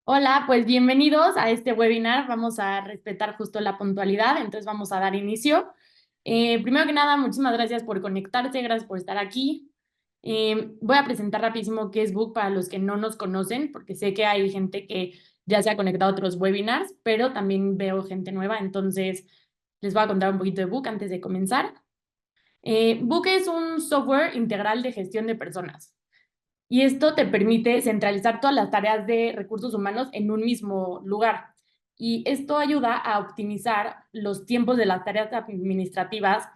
Hola, pues bienvenidos a este webinar. Vamos a respetar justo la puntualidad, entonces vamos a dar inicio. Primero que nada, muchísimas gracias por conectarse, gracias por estar aquí. Voy a presentar rapidísimo qué es Book para los que no nos conocen, porque sé que hay gente que ya se ha conectado a otros webinars, pero también veo gente nueva, entonces les voy a contar un poquito de Book antes de comenzar. Book es un software integral de gestión de personas. Y esto te permite centralizar todas las tareas de recursos humanos en un mismo lugar. Y esto ayuda a optimizar los tiempos de las tareas administrativas,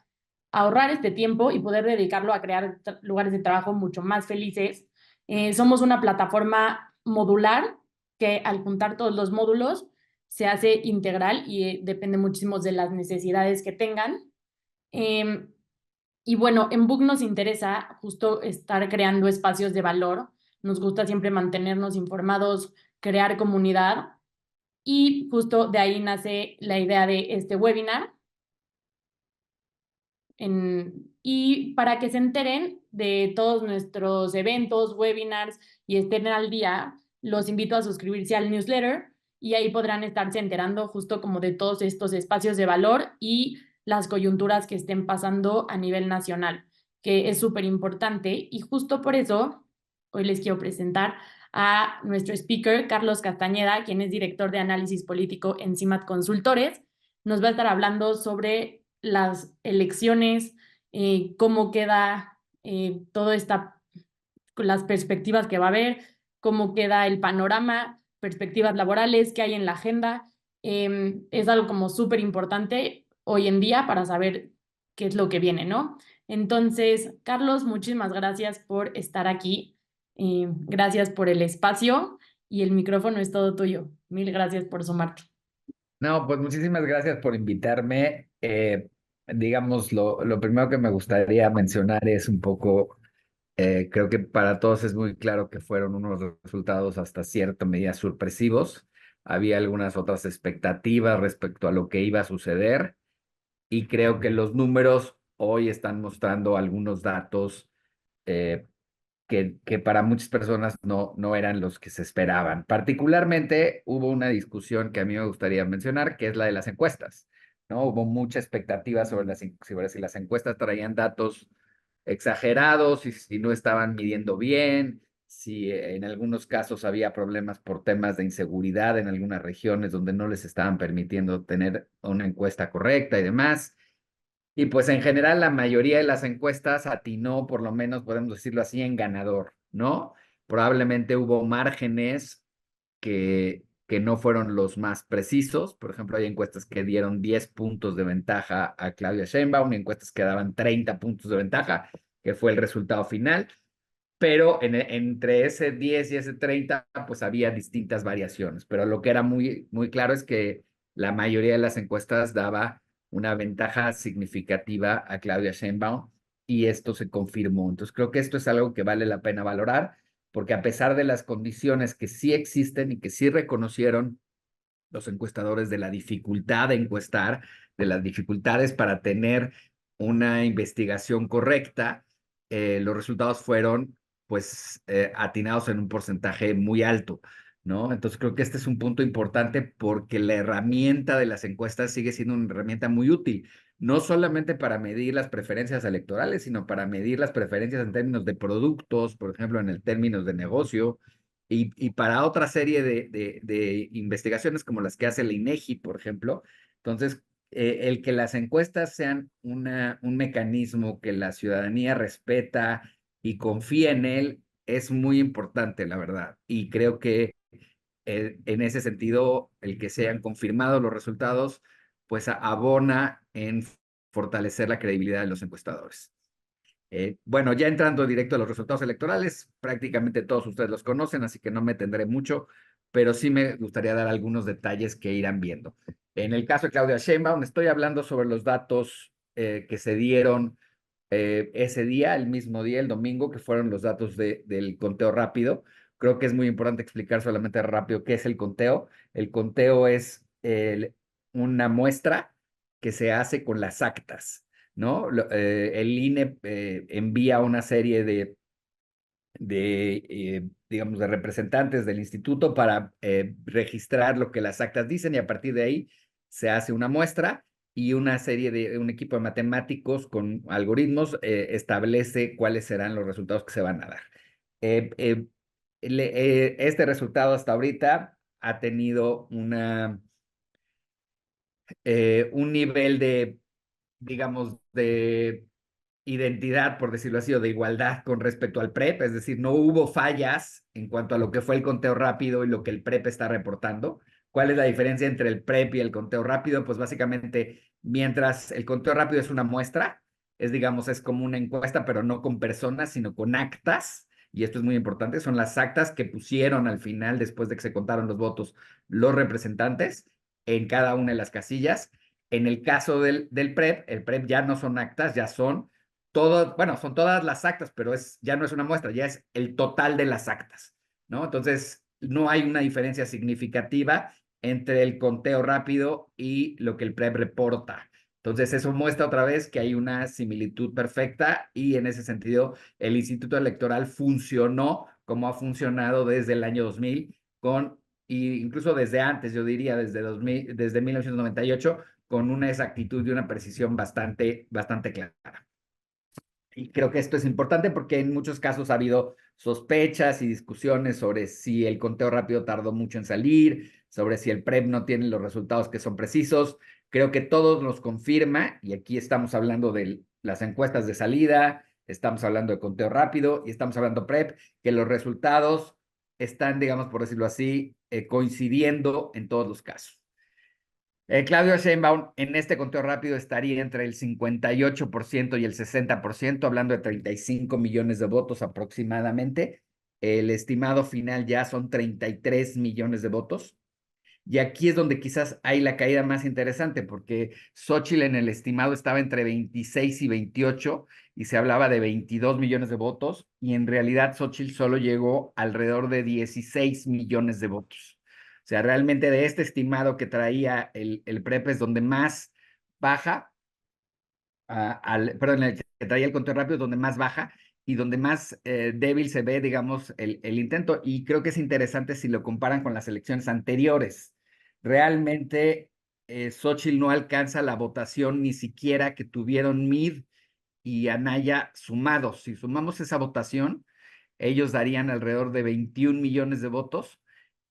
ahorrar este tiempo y poder dedicarlo a crear lugares de trabajo mucho más felices. Somos una plataforma modular que al juntar todos los módulos se hace integral y depende muchísimo de las necesidades que tengan. Eh, y bueno, en Book nos interesa justo estar creando espacios de valor. Nos gusta siempre mantenernos informados, crear comunidad y justo de ahí nace la idea de este webinar. Y para que se enteren de todos nuestros eventos, webinars y estén al día, los invito a suscribirse al newsletter y ahí podrán estarse enterando justo como de todos estos espacios de valor y las coyunturas que estén pasando a nivel nacional, que es súper importante. Y justo por eso, hoy les quiero presentar a nuestro speaker, Carlos Castañeda, quien es director de análisis político en CIMAT Consultores. Nos va a estar hablando sobre las elecciones, cómo queda todo esta, las perspectivas que va a haber, cómo queda el panorama, perspectivas laborales que hay en la agenda. Es algo como súper importante hoy en día para saber qué es lo que viene, ¿no? Entonces, Carlos, muchísimas gracias por estar aquí. Gracias por el espacio y el micrófono es todo tuyo. Mil gracias por sumarte. No, pues muchísimas gracias por invitarme. Digamos, lo primero que me gustaría mencionar es un poco, creo que para todos es muy claro que fueron unos resultados hasta cierta medida sorpresivos. Había algunas otras expectativas respecto a lo que iba a suceder y creo que los números hoy están mostrando algunos datos eh, que para muchas personas no eran los que se esperaban. Particularmente hubo una discusión que a mí me gustaría mencionar, que es la de las encuestas, ¿no? Hubo mucha expectativa sobre si las encuestas traían datos exagerados, y si no estaban midiendo bien, si en algunos casos había problemas por temas de inseguridad en algunas regiones donde no les estaban permitiendo tener una encuesta correcta y demás. Y pues en general la mayoría de las encuestas atinó, por lo menos podemos decirlo así, en ganador, ¿no? Probablemente hubo márgenes que no fueron los más precisos. Por ejemplo, hay encuestas que dieron 10 puntos de ventaja a Claudia Sheinbaum y encuestas que daban 30 puntos de ventaja, que fue el resultado final. Pero entre ese 10 y ese 30, pues había distintas variaciones. Pero lo que era muy claro es que la mayoría de las encuestas daba una ventaja significativa a Claudia Sheinbaum y esto se confirmó. Entonces creo que esto es algo que vale la pena valorar, porque a pesar de las condiciones que sí existen y que sí reconocieron los encuestadores de la dificultad de encuestar, de las dificultades para tener una investigación correcta, los resultados fueron pues atinados en un porcentaje muy alto, ¿no? Entonces creo que este es un punto importante porque la herramienta de las encuestas sigue siendo una herramienta muy útil, no solamente para medir las preferencias electorales, sino para medir las preferencias en términos de productos, por ejemplo, en el términos de negocio, y para otra serie de investigaciones como las que hace el INEGI, por ejemplo. Entonces, el que las encuestas sean un mecanismo que la ciudadanía respeta y confía en él es muy importante, la verdad. Y creo que en ese sentido, el que sean confirmados los resultados, pues abona en fortalecer la credibilidad de los encuestadores. Bueno, ya entrando directo a los resultados electorales, prácticamente todos ustedes los conocen, así que no me tendré mucho, pero sí me gustaría dar algunos detalles que irán viendo. En el caso de Claudia Sheinbaum, estoy hablando sobre los datos que se dieron ese día, el mismo día, el domingo, que fueron los datos del conteo rápido. Creo que es muy importante explicar solamente rápido qué es el conteo. El conteo es una muestra que se hace con las actas, ¿no? El INE envía una serie digamos, de representantes del instituto para registrar lo que las actas dicen y a partir de ahí se hace una muestra y un equipo de matemáticos con algoritmos establece cuáles serán los resultados que se van a dar. Este resultado hasta ahorita ha tenido un nivel de, digamos, de identidad, por decirlo así, o de igualdad con respecto al PREP, es decir, no hubo fallas en cuanto a lo que fue el conteo rápido y lo que el PREP está reportando. ¿Cuál es la diferencia entre el PREP y el conteo rápido? Pues básicamente, mientras el conteo rápido es una muestra, digamos, es como una encuesta, pero no con personas, sino con actas, y esto es muy importante, son las actas que pusieron al final, después de que se contaron los votos, los representantes en cada una de las casillas. En el caso del PREP, el PREP ya no son actas, ya son bueno, son todas las actas, pero ya no es una muestra, ya es el total de las actas, ¿no? Entonces, no hay una diferencia significativa entre el conteo rápido y lo que el PREP reporta. Entonces, eso muestra otra vez que hay una similitud perfecta y en ese sentido, el Instituto Electoral funcionó como ha funcionado desde el año 2000 y incluso desde antes, yo diría, desde 1998, con una exactitud y una precisión bastante clara. Y creo que esto es importante porque en muchos casos ha habido sospechas y discusiones sobre si el conteo rápido tardó mucho en salir, sobre si el PREP no tiene los resultados que son precisos. Creo que todo nos confirma, y aquí estamos hablando de las encuestas de salida, estamos hablando de conteo rápido y estamos hablando PREP, que los resultados están, digamos, por decirlo así, coincidiendo en todos los casos. Claudio Sheinbaum en este conteo rápido estaría entre el 58% y el 60%, hablando de 35 millones de votos aproximadamente. El estimado final ya son 33 millones de votos. Y aquí es donde quizás hay la caída más interesante, porque Xóchitl en el estimado estaba entre 26 y 28 y se hablaba de 22 millones de votos, y en realidad Xóchitl solo llegó alrededor de 16 millones de votos. O sea, realmente de este estimado que traía el PREP es donde más baja, perdón, el que traía el conteo rápido, donde más baja y donde más débil se ve, digamos, el intento. Y creo que es interesante si lo comparan con las elecciones anteriores. Realmente, Xóchitl no alcanza la votación ni siquiera que tuvieron Mid y Anaya sumados. Si sumamos esa votación, ellos darían alrededor de 21 millones de votos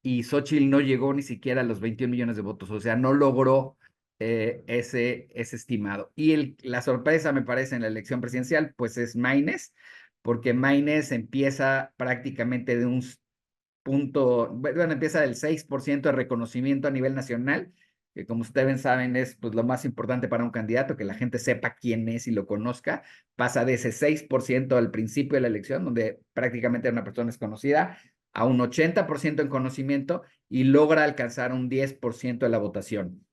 y Xóchitl no llegó ni siquiera a los 21 millones de votos, o sea, no logró ese estimado. Y la sorpresa, me parece, en la elección presidencial, pues es Maynes, porque Maynes empieza prácticamente de un punto, bueno, empieza del 6% de reconocimiento a nivel nacional, que como ustedes saben es pues lo más importante para un candidato, que la gente sepa quién es y lo conozca. Pasa de ese 6% al principio de la elección, donde prácticamente una persona es conocida, a un 80% en conocimiento y logra alcanzar un 10% de la votación,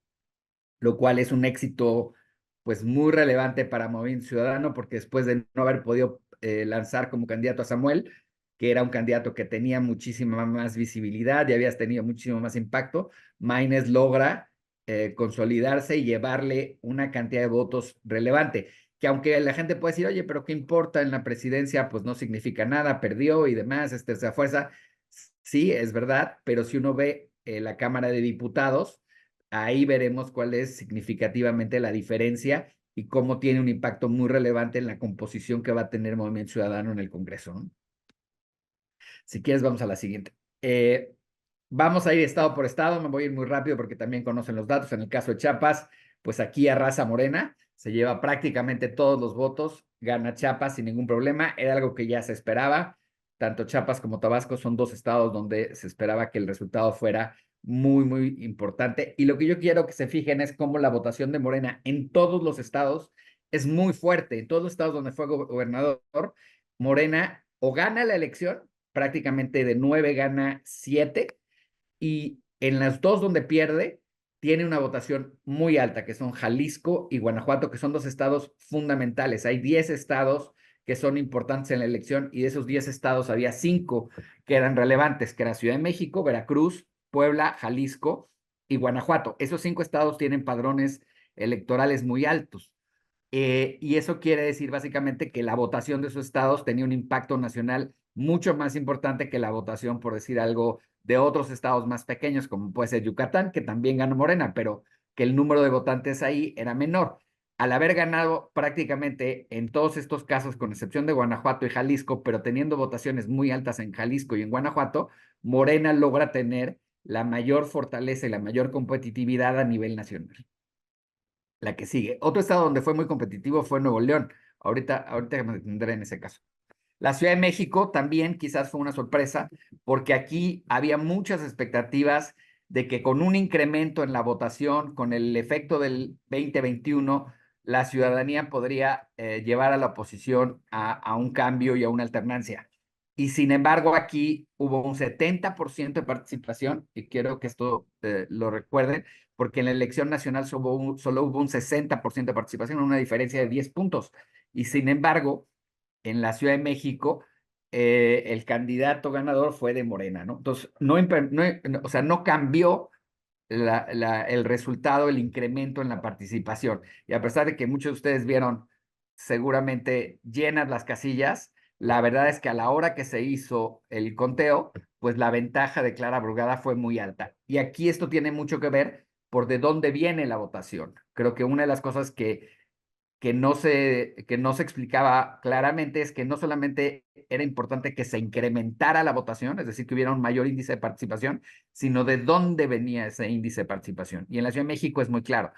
lo cual es un éxito pues muy relevante para Movimiento Ciudadano, porque después de no haber podido lanzar como candidato a Samuel, que era un candidato que tenía muchísima más visibilidad y había tenido muchísimo más impacto, Maynes logra consolidarse y llevarle una cantidad de votos relevante, que aunque la gente puede decir, oye, pero ¿qué importa en la presidencia? Pues no significa nada, perdió y demás, esa fuerza. Sí, es verdad, pero si uno ve la Cámara de Diputados, ahí veremos cuál es significativamente la diferencia y cómo tiene un impacto muy relevante en la composición que va a tener Movimiento Ciudadano en el Congreso, ¿no? Si quieres, vamos a la siguiente. Vamos a ir estado por estado, me voy a ir muy rápido porque también conocen los datos. En el caso de Chiapas, pues aquí arrasa Morena, se lleva prácticamente todos los votos, gana Chiapas sin ningún problema, era algo que ya se esperaba. Tanto Chiapas como Tabasco son dos estados donde se esperaba que el resultado fuera muy importante. Y lo que yo quiero que se fijen es cómo la votación de Morena en todos los estados es muy fuerte. En todos los estados donde fue gobernador, Morena o gana la elección, prácticamente de 9 gana 7, y en las dos donde pierde, tiene una votación muy alta, que son Jalisco y Guanajuato, que son dos estados fundamentales. Hay 10 estados que son importantes en la elección y de esos 10 estados había 5 que eran relevantes, que era Ciudad de México, Veracruz, Puebla, Jalisco y Guanajuato. Esos 5 estados tienen padrones electorales muy altos. Y eso quiere decir básicamente que la votación de esos estados tenía un impacto nacional mucho más importante que la votación, por decir algo, de otros estados más pequeños, como puede ser Yucatán, que también ganó Morena, pero que el número de votantes ahí era menor. Al haber ganado prácticamente en todos estos casos, con excepción de Guanajuato y Jalisco, pero teniendo votaciones muy altas en Jalisco y en Guanajuato, Morena logra tener la mayor fortaleza y la mayor competitividad a nivel nacional. La que sigue. Otro estado donde fue muy competitivo fue Nuevo León. Ahorita me detendré en ese caso. La Ciudad de México también quizás fue una sorpresa, porque aquí había muchas expectativas de que con un incremento en la votación, con el efecto del 2021, la ciudadanía podría llevar a la oposición a un cambio y a una alternancia. Y sin embargo, aquí hubo un 70% de participación, y quiero que esto lo recuerden, porque en la elección nacional solo hubo un 60% de participación, una diferencia de 10 puntos. Y sin embargo, en la Ciudad de México, el candidato ganador fue de Morena, ¿no? Entonces, o sea, no cambió el resultado, el incremento en la participación. Y a pesar de que muchos de ustedes vieron seguramente llenas las casillas, la verdad es que a la hora que se hizo el conteo, pues la ventaja de Clara Brugada fue muy alta. Y aquí esto tiene mucho que ver por de dónde viene la votación. Creo que una de las cosas que no se explicaba claramente es que no solamente era importante que se incrementara la votación, es decir, que hubiera un mayor índice de participación, sino de dónde venía ese índice de participación. Y en la Ciudad de México es muy claro.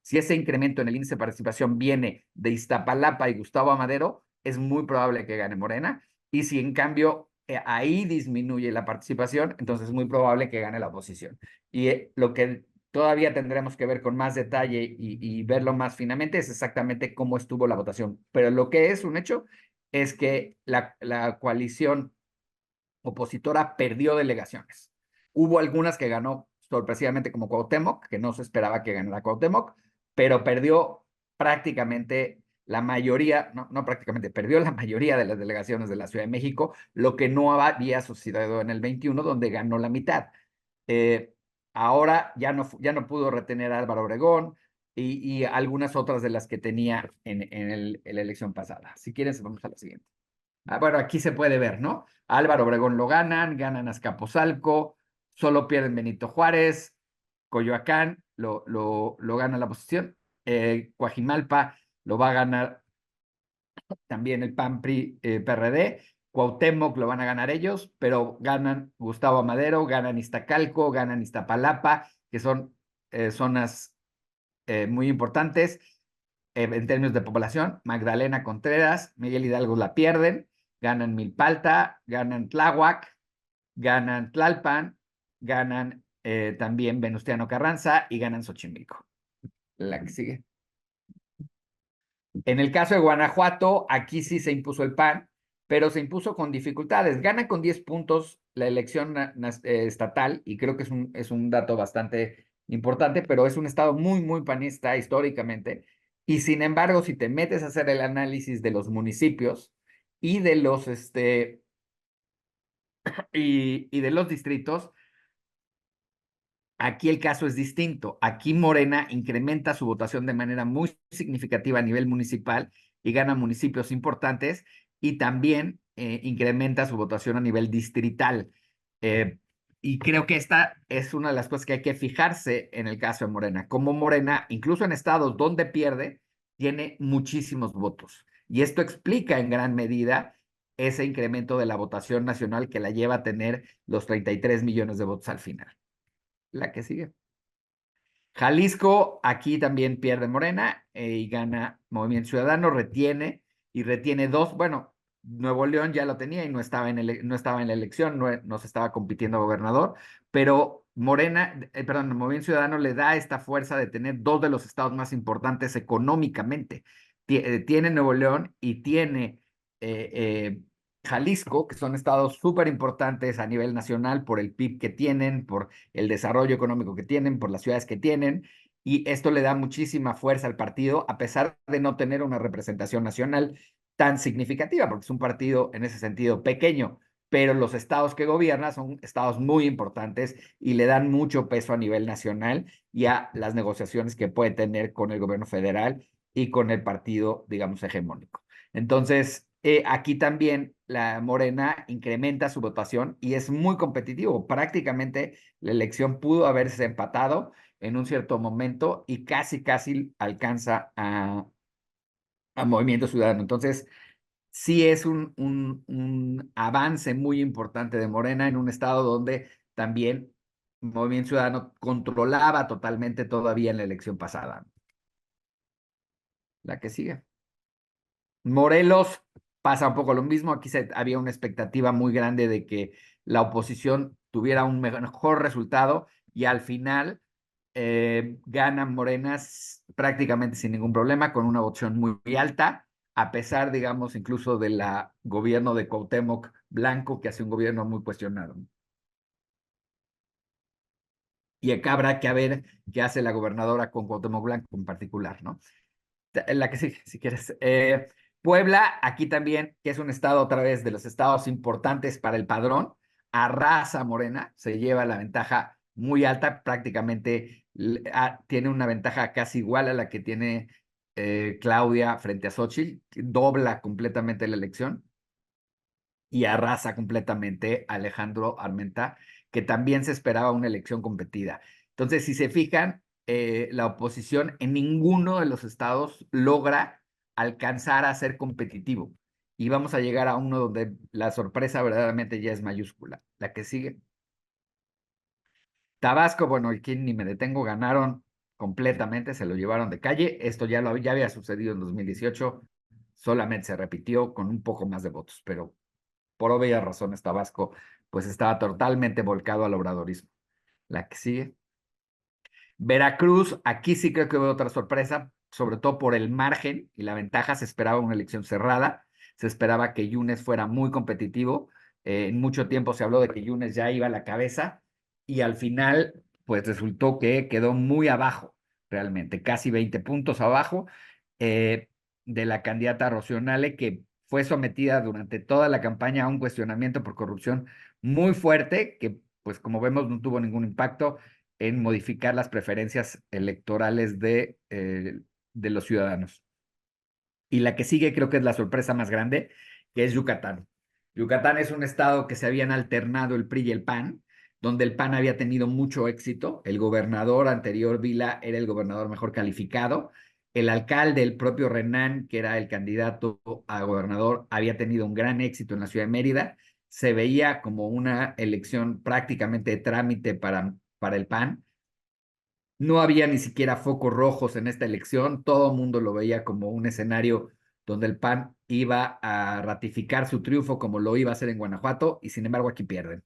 Si ese incremento en el índice de participación viene de Iztapalapa y Gustavo Amadero, es muy probable que gane Morena. Y si en cambio ahí disminuye la participación, entonces es muy probable que gane la oposición. Y lo que todavía tendremos que ver con más detalle y verlo más finamente es exactamente cómo estuvo la votación. Pero lo que es un hecho es que la coalición opositora perdió delegaciones. Hubo algunas que ganó sorpresivamente como Cuauhtémoc, que no se esperaba que ganara Cuauhtémoc, pero perdió prácticamente la mayoría, no prácticamente, perdió la mayoría de las delegaciones de la Ciudad de México, lo que no había sucedido en el 21, donde ganó la mitad. Eh, Ahora ya no pudo retener a Álvaro Obregón y algunas otras de las que tenía en la elección pasada. Si quieren, vamos a la siguiente. Bueno, aquí se puede ver, ¿no? Álvaro Obregón lo ganan Azcapotzalco, solo pierden Benito Juárez, Coyoacán lo gana la oposición, Coajimalpa lo va a ganar también el PAN, PRI, PRD, Cuauhtémoc lo van a ganar ellos, pero ganan Gustavo Madero, ganan Iztacalco, ganan Iztapalapa, que son zonas muy importantes en términos de población. Magdalena Contreras, Miguel Hidalgo la pierden, ganan Milpalta, ganan Tláhuac, ganan Tlalpan, ganan también Venustiano Carranza y ganan Xochimilco. La que sigue. En el caso de Guanajuato, aquí sí se impuso el PAN, pero se impuso con dificultades. Gana con 10 puntos la elección estatal, y creo que es un dato bastante importante, pero es un estado muy, muy panista históricamente. Y sin embargo, si te metes a hacer el análisis de los municipios y de y de los distritos, aquí el caso es distinto. Aquí Morena incrementa su votación de manera muy significativa a nivel municipal y gana municipios importantes, y también incrementa su votación a nivel distrital. Eh, y creo que esta es una de las cosas que hay que fijarse en el caso de Morena. Como Morena, incluso en estados donde pierde, tiene muchísimos votos. Y esto explica en gran medida ese incremento de la votación nacional que la lleva a tener los 33 millones de votos al final. La que sigue. Jalisco, aquí también pierde Morena y gana Movimiento Ciudadano, retiene dos. Bueno, Nuevo León ya lo tenía y no estaba en la elección, no se estaba compitiendo a gobernador, pero Movimiento Ciudadano le da esta fuerza de tener dos de los estados más importantes económicamente. Tiene Nuevo León y tiene Jalisco, que son estados súper importantes a nivel nacional por el PIB que tienen, por el desarrollo económico que tienen, por las ciudades que tienen, y esto le da muchísima fuerza al partido, a pesar de no tener una representación nacional tan significativa, porque es un partido en ese sentido pequeño, pero los estados que gobierna son estados muy importantes y le dan mucho peso a nivel nacional y a las negociaciones que puede tener con el gobierno federal y con el partido, digamos, hegemónico. Entonces, aquí también la Morena incrementa su votación y es muy competitivo. Prácticamente la elección pudo haberse empatado en un cierto momento y casi alcanza a Movimiento Ciudadano. Entonces, sí es un avance muy importante de Morena en un estado donde también Movimiento Ciudadano controlaba totalmente todavía en la elección pasada. La que sigue. Morelos pasa un poco lo mismo. Aquí había una expectativa muy grande de que la oposición tuviera un mejor resultado y al final ganan Morenas prácticamente sin ningún problema, con una votación muy alta, a pesar, digamos, incluso de la gobierno de Cuauhtémoc Blanco, que hace un gobierno muy cuestionado. Y acá habrá que ver qué hace la gobernadora con Cuauhtémoc Blanco en particular, ¿no? La que sí, si quieres. Puebla, aquí también, que es un estado otra vez de los estados importantes para el padrón, arrasa Morena, se lleva la ventaja muy alta, prácticamente tiene una ventaja casi igual a la que tiene Claudia frente a Xochitl, dobla completamente la elección y arrasa completamente a Alejandro Armenta, que también se esperaba una elección competida. Entonces, si se fijan, la oposición en ninguno de los estados logra alcanzar a ser competitivo. Y vamos a llegar a uno donde la sorpresa verdaderamente ya es mayúscula. La que sigue. Tabasco, bueno, aquí ni me detengo, ganaron completamente, se lo llevaron de calle. Esto ya había sucedido en 2018, solamente se repitió con un poco más de votos, pero por obvias razones Tabasco pues estaba totalmente volcado al obradorismo. La que sigue. Veracruz, aquí sí creo que veo otra sorpresa, sobre todo por el margen y la ventaja. Se esperaba una elección cerrada, se esperaba que Yunes fuera muy competitivo. En mucho tiempo se habló de que Yunes ya iba a la cabeza y al final pues resultó que quedó muy abajo, realmente, casi 20 puntos abajo eh, de la candidata Rocío Nale, que fue sometida durante toda la campaña a un cuestionamiento por corrupción muy fuerte, que pues como vemos no tuvo ningún impacto en modificar las preferencias electorales de los ciudadanos. Y la que sigue creo que es la sorpresa más grande, que es Yucatán. Yucatán es un estado que se habían alternado el PRI y el PAN, donde el PAN había tenido mucho éxito. El gobernador anterior, Vila, era el gobernador mejor calificado. El alcalde, el propio Renán, que era el candidato a gobernador, había tenido un gran éxito en la ciudad de Mérida. Se veía como una elección prácticamente de trámite para el PAN. No había ni siquiera focos rojos en esta elección, todo el mundo lo veía como un escenario donde el PAN iba a ratificar su triunfo como lo iba a hacer en Guanajuato, y sin embargo aquí pierden.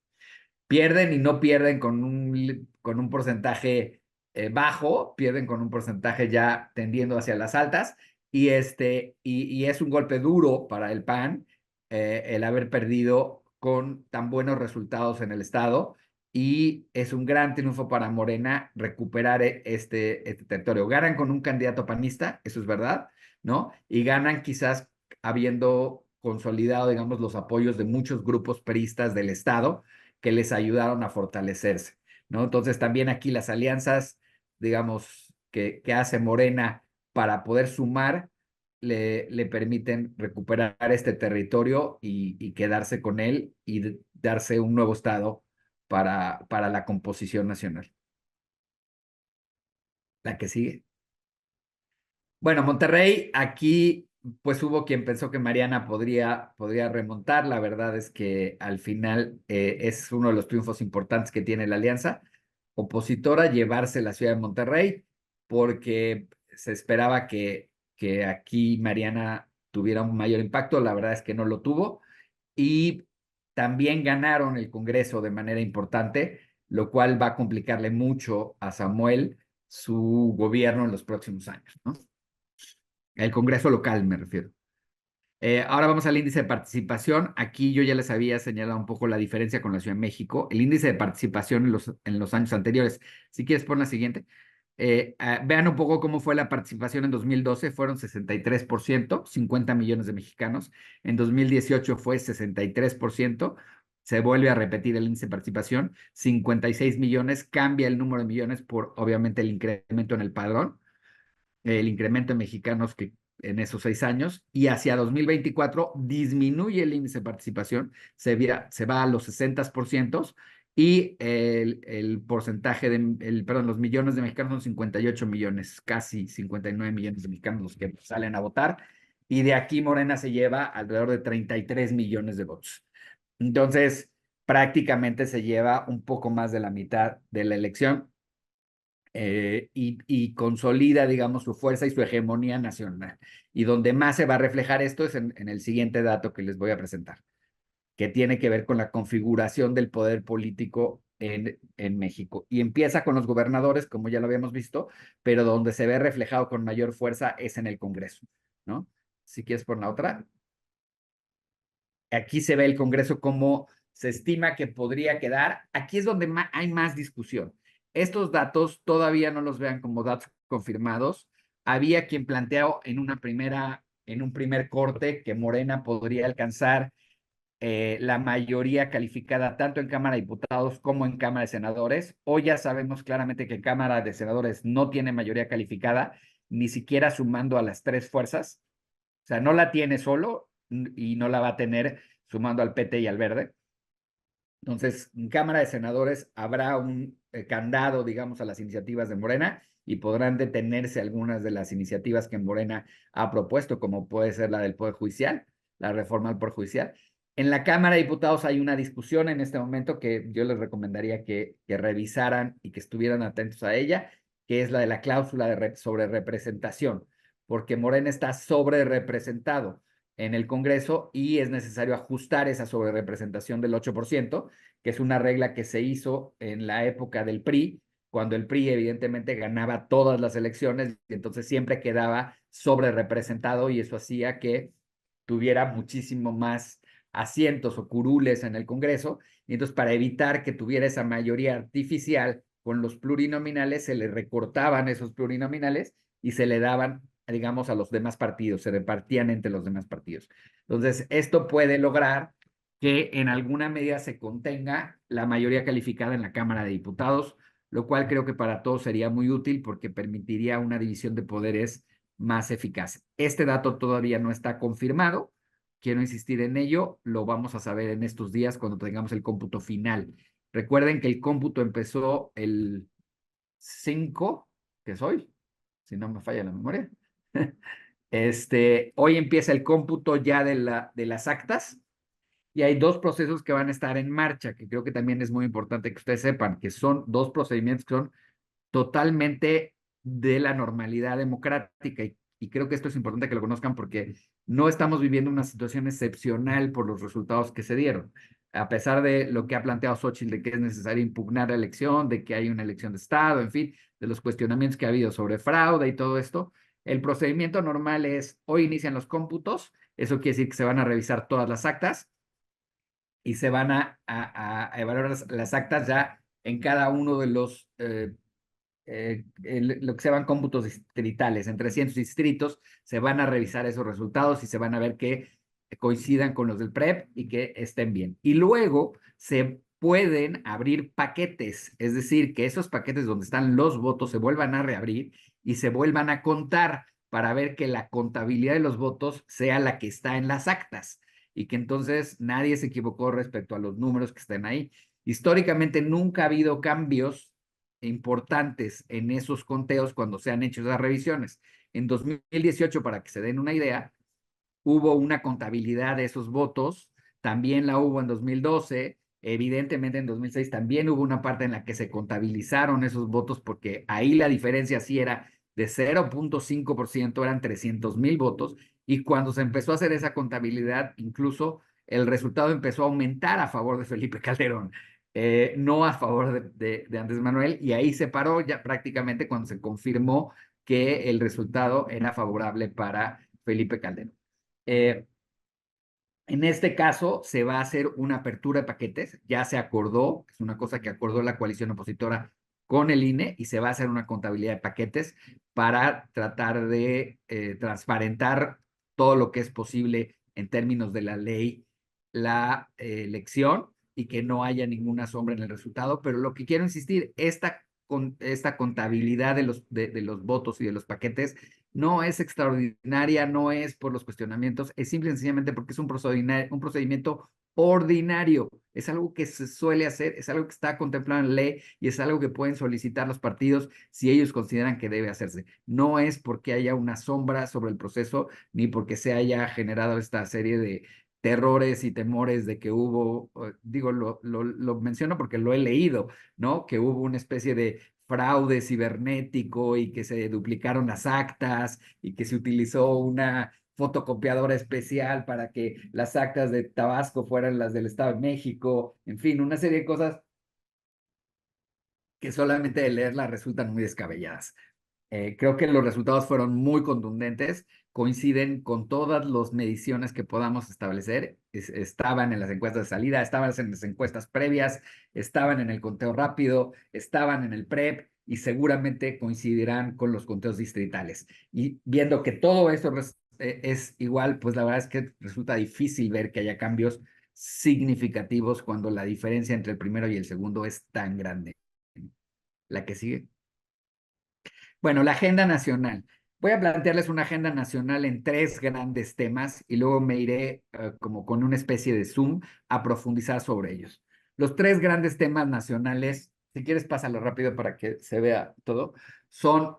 Pierden y no pierden con un porcentaje bajo, pierden con un porcentaje ya tendiendo hacia las altas, y es un golpe duro para el PAN el haber perdido con tan buenos resultados en el estado, y es un gran triunfo para Morena recuperar este territorio. Ganan con un candidato panista, eso es verdad, ¿no? Y ganan quizás habiendo consolidado, digamos, los apoyos de muchos grupos peristas del estado que les ayudaron a fortalecerse, ¿no? Entonces también aquí las alianzas, digamos, que hace Morena para poder sumar, le permiten recuperar este territorio y quedarse con él y darse un nuevo estado para la composición nacional. La que sigue. Bueno, Monterrey, aquí pues hubo quien pensó que Mariana podría remontar. La verdad es que al final es uno de los triunfos importantes que tiene la alianza opositora, llevarse la ciudad de Monterrey, porque se esperaba que aquí Mariana tuviera un mayor impacto. La verdad es que no lo tuvo. Y también ganaron el Congreso de manera importante, lo cual va a complicarle mucho a Samuel su gobierno en los próximos años, ¿no? El Congreso local, me refiero. Ahora vamos al índice de participación. Aquí yo ya les había señalado un poco la diferencia con la Ciudad de México. El índice de participación en los años anteriores. Si quieres, pon la siguiente. Vean un poco cómo fue la participación en 2012. Fueron 63%, 50 millones de mexicanos. En 2018 fue 63%. Se vuelve a repetir el índice de participación. 56 millones. Cambia el número de millones por, obviamente, el incremento en el padrón. El incremento de mexicanos que en esos 6 años, y hacia 2024 disminuye el índice de participación, se va a los 60%, y el porcentaje perdón, los millones de mexicanos son 58 millones, casi 59 millones de mexicanos los que salen a votar, y de aquí Morena se lleva alrededor de 33 millones de votos. Entonces, prácticamente se lleva un poco más de la mitad de la elección, y consolida, digamos, su fuerza y su hegemonía nacional. Y donde más se va a reflejar esto es en el siguiente dato que les voy a presentar, que tiene que ver con la configuración del poder político en México. Y empieza con los gobernadores, como ya lo habíamos visto, pero donde se ve reflejado con mayor fuerza es en el Congreso, ¿no? Si quieres por la otra. Aquí se ve el Congreso como se estima que podría quedar. Aquí es donde hay más discusión. Estos datos todavía no los vean como datos confirmados. Había quien planteó en un primer corte que Morena podría alcanzar la mayoría calificada tanto en Cámara de Diputados como en Cámara de Senadores. Hoy ya sabemos claramente que Cámara de Senadores no tiene mayoría calificada, ni siquiera sumando a las tres fuerzas. O sea, no la tiene solo y no la va a tener sumando al PT y al Verde. Entonces, en Cámara de Senadores habrá un candado, digamos, a las iniciativas de Morena, y podrán detenerse algunas de las iniciativas que Morena ha propuesto, como puede ser la del Poder Judicial, la reforma al Poder Judicial. En la Cámara de Diputados hay una discusión en este momento que yo les recomendaría que revisaran y que estuvieran atentos a ella, que es la de la cláusula sobre representación, porque Morena está sobre representado en el Congreso y es necesario ajustar esa sobrerepresentación del 8%, que es una regla que se hizo en la época del PRI, cuando el PRI evidentemente ganaba todas las elecciones y entonces siempre quedaba sobrerepresentado, y eso hacía que tuviera muchísimo más asientos o curules en el Congreso, y entonces para evitar que tuviera esa mayoría artificial con los plurinominales, se le recortaban esos plurinominales y se le daban, digamos, a los demás partidos, se repartían entre los demás partidos. Entonces, esto puede lograr que en alguna medida se contenga la mayoría calificada en la Cámara de Diputados, lo cual creo que para todos sería muy útil porque permitiría una división de poderes más eficaz. Este dato todavía no está confirmado, quiero insistir en ello, lo vamos a saber en estos días cuando tengamos el cómputo final. Recuerden que el cómputo empezó el 5, que es hoy, si no me falla la memoria. Hoy empieza el cómputo ya de las actas, y hay dos procesos que van a estar en marcha, que creo que también es muy importante que ustedes sepan, que son dos procedimientos que son totalmente de la normalidad democrática, y creo que esto es importante que lo conozcan porque no estamos viviendo una situación excepcional por los resultados que se dieron. A pesar de lo que ha planteado Xóchitl, de que es necesario impugnar la elección, de que hay una elección de Estado, en fin, de los cuestionamientos que ha habido sobre fraude y todo esto, el procedimiento normal es: hoy inician los cómputos, eso quiere decir que se van a revisar todas las actas y se van a evaluar las actas ya en cada uno de los lo que se llaman cómputos distritales. En 300 distritos se van a revisar esos resultados y se van a ver que coincidan con los del PREP y que estén bien. Y luego se pueden abrir paquetes, es decir, que esos paquetes donde están los votos se vuelvan a reabrir y se vuelvan a contar para ver que la contabilidad de los votos sea la que está en las actas y que entonces nadie se equivocó respecto a los números que estén ahí. Históricamente nunca ha habido cambios importantes en esos conteos cuando se han hecho esas revisiones. En 2018, para que se den una idea, hubo una contabilidad de esos votos, también la hubo en 2012, evidentemente en 2006 también hubo una parte en la que se contabilizaron esos votos, porque ahí la diferencia sí era de 0.5%, eran 300,000 votos, y cuando se empezó a hacer esa contabilidad, incluso el resultado empezó a aumentar a favor de Felipe Calderón, no a favor de Andrés Manuel, y ahí se paró ya prácticamente cuando se confirmó que el resultado era favorable para Felipe Calderón. En este caso se va a hacer una apertura de paquetes, ya se acordó, es una cosa que acordó la coalición opositora con el INE, y se va a hacer una contabilidad de paquetes para tratar de transparentar todo lo que es posible en términos de la ley, la elección, y que no haya ninguna sombra en el resultado. Pero lo que quiero insistir, esta esta contabilidad de los votos y de los paquetes no es extraordinaria, no es por los cuestionamientos, es simple y sencillamente porque es un procedimiento ordinario. Es algo que se suele hacer, es algo que está contemplado en la ley y es algo que pueden solicitar los partidos si ellos consideran que debe hacerse. No es porque haya una sombra sobre el proceso ni porque se haya generado esta serie de terrores y temores de que hubo, digo, lo menciono porque lo he leído, ¿no? Que hubo una especie de fraude cibernético y que se duplicaron las actas y que se utilizó una fotocopiadora especial para que las actas de Tabasco fueran las del Estado de México, en fin, una serie de cosas que solamente de leerlas resultan muy descabelladas. Creo que los resultados fueron muy contundentes, coinciden con todas las mediciones que podamos establecer. Estaban en las encuestas de salida, estaban en las encuestas previas, estaban en el conteo rápido, estaban en el PREP y seguramente coincidirán con los conteos distritales. Y viendo que todo esto es igual, pues la verdad es que resulta difícil ver que haya cambios significativos cuando la diferencia entre el primero y el segundo es tan grande. La que sigue. Bueno, la agenda nacional. Voy a plantearles una agenda nacional en tres grandes temas y luego me iré como con una especie de zoom a profundizar sobre ellos. Los tres grandes temas nacionales, si quieres pásalo rápido para que se vea todo, son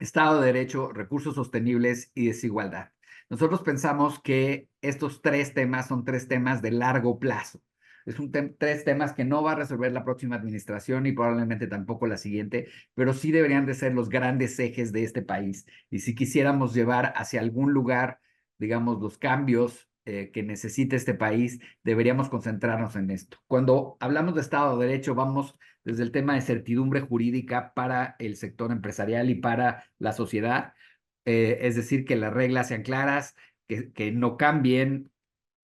Estado de Derecho, recursos sostenibles y desigualdad. Nosotros pensamos que estos tres temas son tres temas de largo plazo. Es tres temas que no va a resolver la próxima administración y probablemente tampoco la siguiente, pero sí deberían de ser los grandes ejes de este país. Y si quisiéramos llevar hacia algún lugar, digamos, los cambios que necesita este país, deberíamos concentrarnos en esto. Cuando hablamos de Estado de Derecho, vamos desde el tema de certidumbre jurídica para el sector empresarial y para la sociedad, es decir, que las reglas sean claras, que no cambien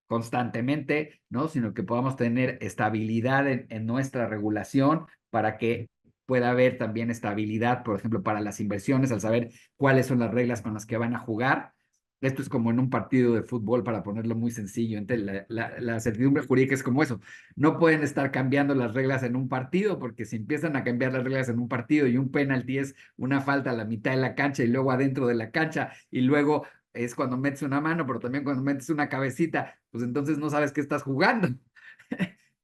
constantemente, ¿no? Sino que podamos tener estabilidad en nuestra regulación para que pueda haber también estabilidad, por ejemplo, para las inversiones, al saber cuáles son las reglas con las que van a jugar. Esto es como en un partido de fútbol, para ponerlo muy sencillo. Entonces, la certidumbre jurídica es como eso. No pueden estar cambiando las reglas en un partido, porque si empiezan a cambiar las reglas en un partido y un penalti es una falta a la mitad de la cancha y luego adentro de la cancha y luego es cuando metes una mano, pero también cuando metes una cabecita, pues entonces no sabes qué estás jugando.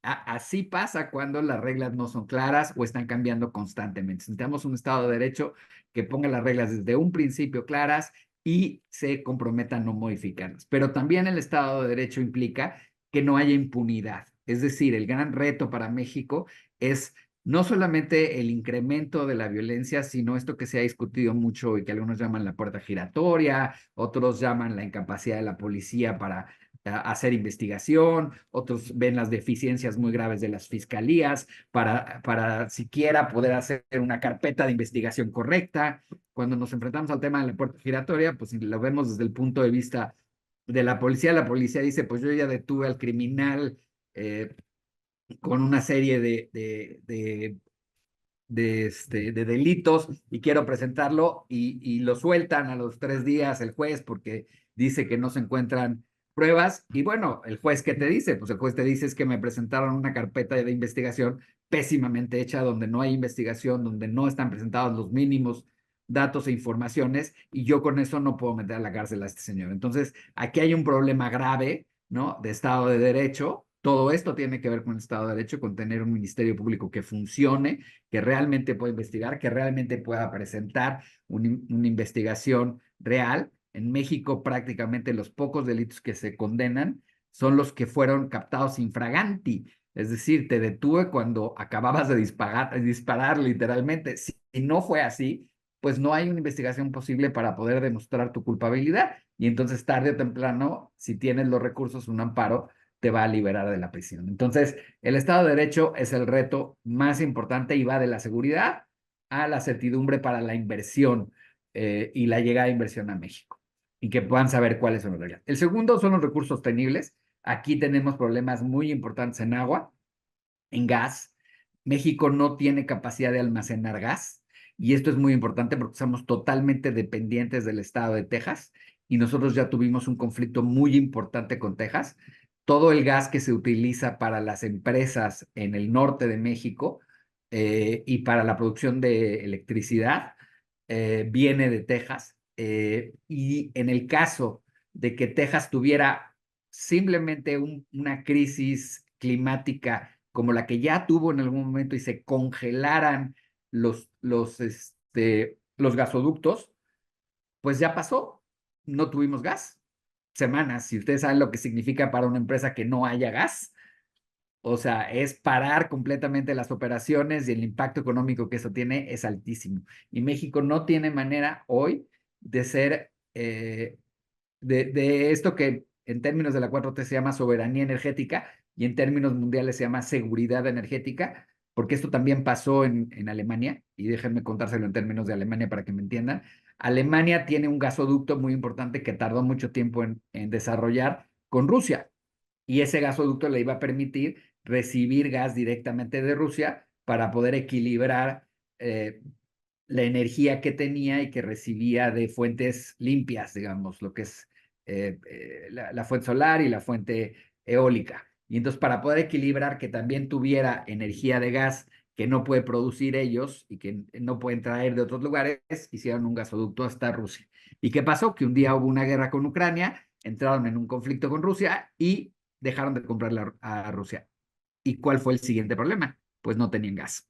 Así pasa cuando las reglas no son claras o están cambiando constantemente. Necesitamos un Estado de Derecho que ponga las reglas desde un principio claras y se comprometa a no modificarlas. Pero también el Estado de Derecho implica que no haya impunidad. Es decir, el gran reto para México es no solamente el incremento de la violencia, sino esto que se ha discutido mucho y que algunos llaman la puerta giratoria, otros llaman la incapacidad de la policía para hacer investigación, otros ven las deficiencias muy graves de las fiscalías para siquiera poder hacer una carpeta de investigación correcta. Cuando nos enfrentamos al tema de la puerta giratoria, pues si lo vemos desde el punto de vista de la policía dice, pues yo ya detuve al criminal con una serie de delitos y quiero presentarlo y lo sueltan a los 3 días el juez porque dice que no se encuentran pruebas y bueno, el juez ¿qué te dice? Pues el juez te dice es que me presentaron una carpeta de investigación pésimamente hecha donde no hay investigación, donde no están presentados los mínimos datos e informaciones y yo con eso no puedo meter a la cárcel a este señor. Entonces, aquí hay un problema grave, ¿no? De Estado de Derecho. Todo esto tiene que ver con el Estado de Derecho, con tener un ministerio público que funcione, que realmente pueda investigar, que realmente pueda presentar una investigación real. En México prácticamente los pocos delitos que se condenan son los que fueron captados infraganti, es decir, te detuve cuando acababas de disparar literalmente. Si no fue así, pues no hay una investigación posible para poder demostrar tu culpabilidad y entonces tarde o temprano, si tienes los recursos, un amparo, te va a liberar de la prisión. Entonces, el Estado de Derecho es el reto más importante y va de la seguridad a la certidumbre para la inversión y la llegada de inversión a México y que puedan saber cuáles son las reglas. El segundo son los recursos sostenibles. Aquí tenemos problemas muy importantes en agua, en gas. México no tiene capacidad de almacenar gas y esto es muy importante porque somos totalmente dependientes del estado de Texas y nosotros ya tuvimos un conflicto muy importante con Texas. Todo el gas que se utiliza para las empresas en el norte de México y para la producción de electricidad viene de Texas. Y en el caso de que Texas tuviera simplemente una crisis climática como la que ya tuvo en algún momento y se congelaran los gasoductos, pues ya pasó, no tuvimos gas. Semanas, si ustedes saben lo que significa para una empresa que no haya gas, o sea, es parar completamente las operaciones y el impacto económico que eso tiene es altísimo. Y México no tiene manera hoy de ser, de esto que en términos de la 4T se llama soberanía energética y en términos mundiales se llama seguridad energética, porque esto también pasó en Alemania, y déjenme contárselo en términos de Alemania para que me entiendan. Alemania tiene un gasoducto muy importante que tardó mucho tiempo en desarrollar con Rusia y ese gasoducto le iba a permitir recibir gas directamente de Rusia para poder equilibrar la energía que tenía y que recibía de fuentes limpias, digamos, lo que es la fuente solar y la fuente eólica. Y entonces para poder equilibrar que también tuviera energía de gas que no puede producir ellos y que no pueden traer de otros lugares, hicieron un gasoducto hasta Rusia. ¿Y qué pasó? Que un día hubo una guerra con Ucrania, entraron en un conflicto con Rusia y dejaron de comprarle a Rusia. ¿Y cuál fue el siguiente problema? Pues no tenían gas.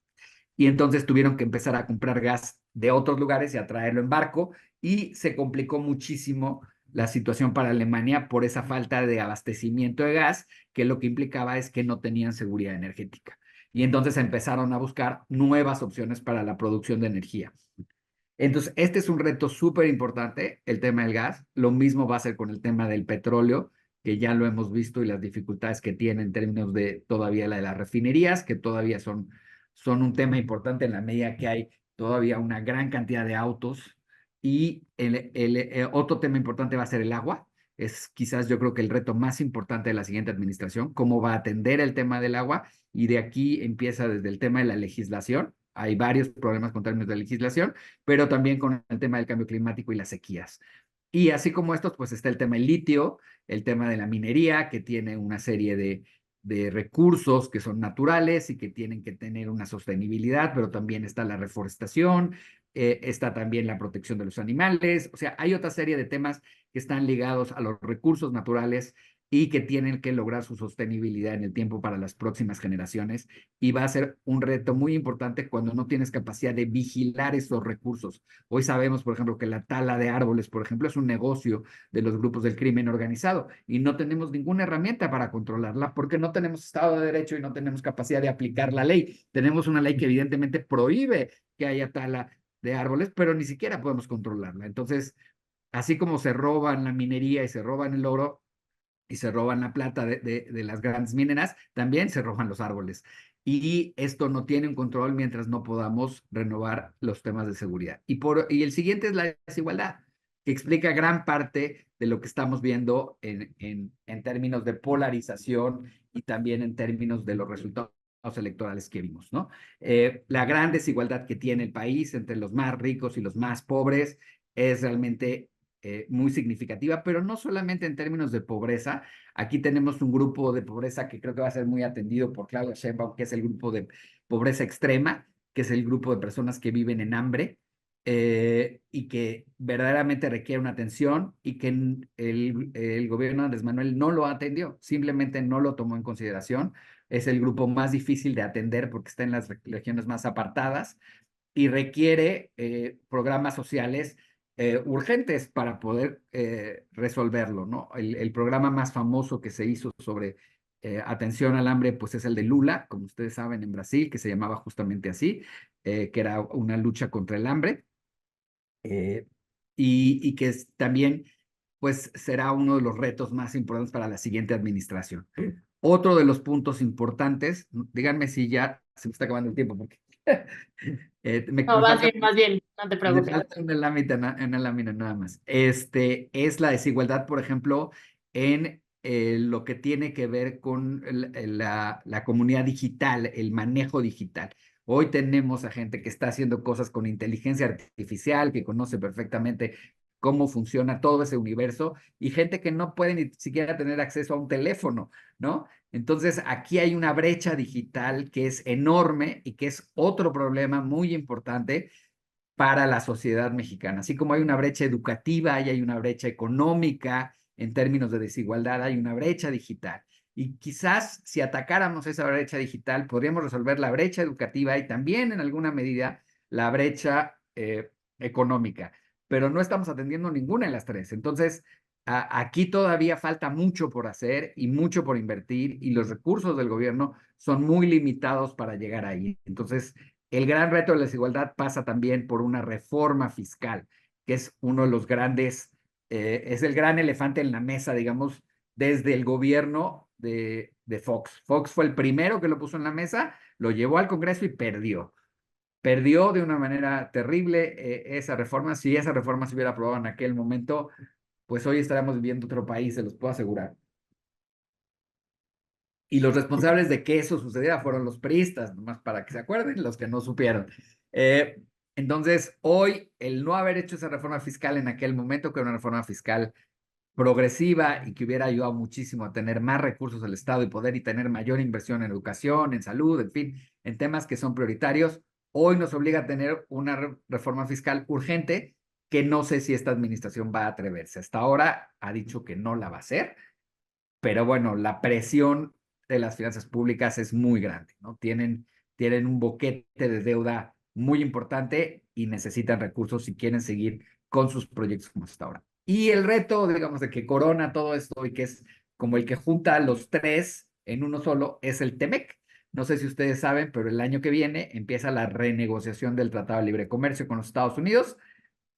Y entonces tuvieron que empezar a comprar gas de otros lugares y a traerlo en barco y se complicó muchísimo la situación para Alemania por esa falta de abastecimiento de gas, que lo que implicaba es que no tenían seguridad energética. Y entonces empezaron a buscar nuevas opciones para la producción de energía. Entonces, este es un reto súper importante, el tema del gas. Lo mismo va a ser con el tema del petróleo, que ya lo hemos visto y las dificultades que tiene en términos de todavía la de las refinerías, que todavía son un tema importante en la medida que hay todavía una gran cantidad de autos. Y el otro tema importante va a ser el agua. Es quizás yo creo que el reto más importante de la siguiente administración, cómo va a atender el tema del agua. Y de aquí empieza desde el tema de la legislación. Hay varios problemas con términos de legislación, pero también con el tema del cambio climático y las sequías. Y así como estos, pues está el tema del litio, el tema de la minería, que tiene una serie de recursos que son naturales y que tienen que tener una sostenibilidad, pero también está la reforestación, está también la protección de los animales, o sea, hay otra serie de temas que están ligados a los recursos naturales y que tienen que lograr su sostenibilidad en el tiempo para las próximas generaciones. Y va a ser un reto muy importante cuando no tienes capacidad de vigilar esos recursos. Hoy sabemos, por ejemplo, que la tala de árboles, por ejemplo, es un negocio de los grupos del crimen organizado y no tenemos ninguna herramienta para controlarla porque no tenemos Estado de Derecho y no tenemos capacidad de aplicar la ley. Tenemos una ley que evidentemente prohíbe que haya tala de árboles, pero ni siquiera podemos controlarla. Entonces, así como se roban la minería y se roban el oro, y se roban la plata de las grandes mineras, también se roban los árboles. Y esto no tiene un control mientras no podamos renovar los temas de seguridad. Y el siguiente es la desigualdad, que explica gran parte de lo que estamos viendo en términos de polarización y también en términos de los resultados electorales que vimos, ¿no? La gran desigualdad que tiene el país entre los más ricos y los más pobres es realmente muy significativa, pero no solamente en términos de pobreza. Aquí tenemos un grupo de pobreza que creo que va a ser muy atendido por Claudia Sheinbaum, que es el grupo de pobreza extrema, que es el grupo de personas que viven en hambre y que verdaderamente requiere una atención y que el gobierno de Andrés Manuel no lo atendió, simplemente no lo tomó en consideración. Es el grupo más difícil de atender porque está en las regiones más apartadas y requiere programas sociales urgentes para poder resolverlo, ¿no? El programa más famoso que se hizo sobre atención al hambre, pues es el de Lula, como ustedes saben, en Brasil, que se llamaba justamente así, que era una lucha contra el hambre, eh, y que también, pues, será uno de los retos más importantes para la siguiente administración. Otro de los puntos importantes, díganme si ya se me está acabando el tiempo, porque No, falta más bien, no te me preocupes. falta una lámina nada más. Es la desigualdad, por ejemplo, en lo que tiene que ver con la comunidad digital, el manejo digital. Hoy tenemos a gente que está haciendo cosas con inteligencia artificial, que conoce perfectamente cómo funciona todo ese universo y gente que no puede ni siquiera tener acceso a un teléfono, ¿no? Entonces, aquí hay una brecha digital que es enorme y que es otro problema muy importante para la sociedad mexicana. Así como hay una brecha educativa y hay una brecha económica en términos de desigualdad, hay una brecha digital. Y quizás si atacáramos esa brecha digital, podríamos resolver la brecha educativa y también en alguna medida la brecha económica, pero no estamos atendiendo ninguna de las tres. Entonces, aquí todavía falta mucho por hacer y mucho por invertir y los recursos del gobierno son muy limitados para llegar ahí. Entonces, el gran reto de la desigualdad pasa también por una reforma fiscal, que es uno de los grandes, es el gran elefante en la mesa, digamos, desde el gobierno de Fox. Fox fue el primero que lo puso en la mesa, lo llevó al Congreso y perdió. Perdió de una manera terrible esa reforma. Si esa reforma se hubiera aprobado en aquel momento, pues hoy estaríamos viviendo otro país, se los puedo asegurar. Y los responsables de que eso sucediera fueron los priistas, nomás para que se acuerden, los que no supieron. Eh, entonces, hoy, el no haber hecho esa reforma fiscal en aquel momento, que era una reforma fiscal progresiva y que hubiera ayudado muchísimo a tener más recursos del Estado y poder y tener mayor inversión en educación, en salud, en fin, en temas que son prioritarios, hoy nos obliga a tener una reforma fiscal urgente que no sé si esta administración va a atreverse. Hasta ahora ha dicho que no la va a hacer, pero bueno, la presión de las finanzas públicas es muy grande, ¿no? Tienen un boquete de deuda muy importante y necesitan recursos si quieren seguir con sus proyectos como hasta ahora. Y el reto, digamos, de que corona todo esto y que es como el que junta a los tres en uno solo, es el TEMEC. No sé si ustedes saben, pero el año que viene empieza la renegociación del Tratado de Libre Comercio con los Estados Unidos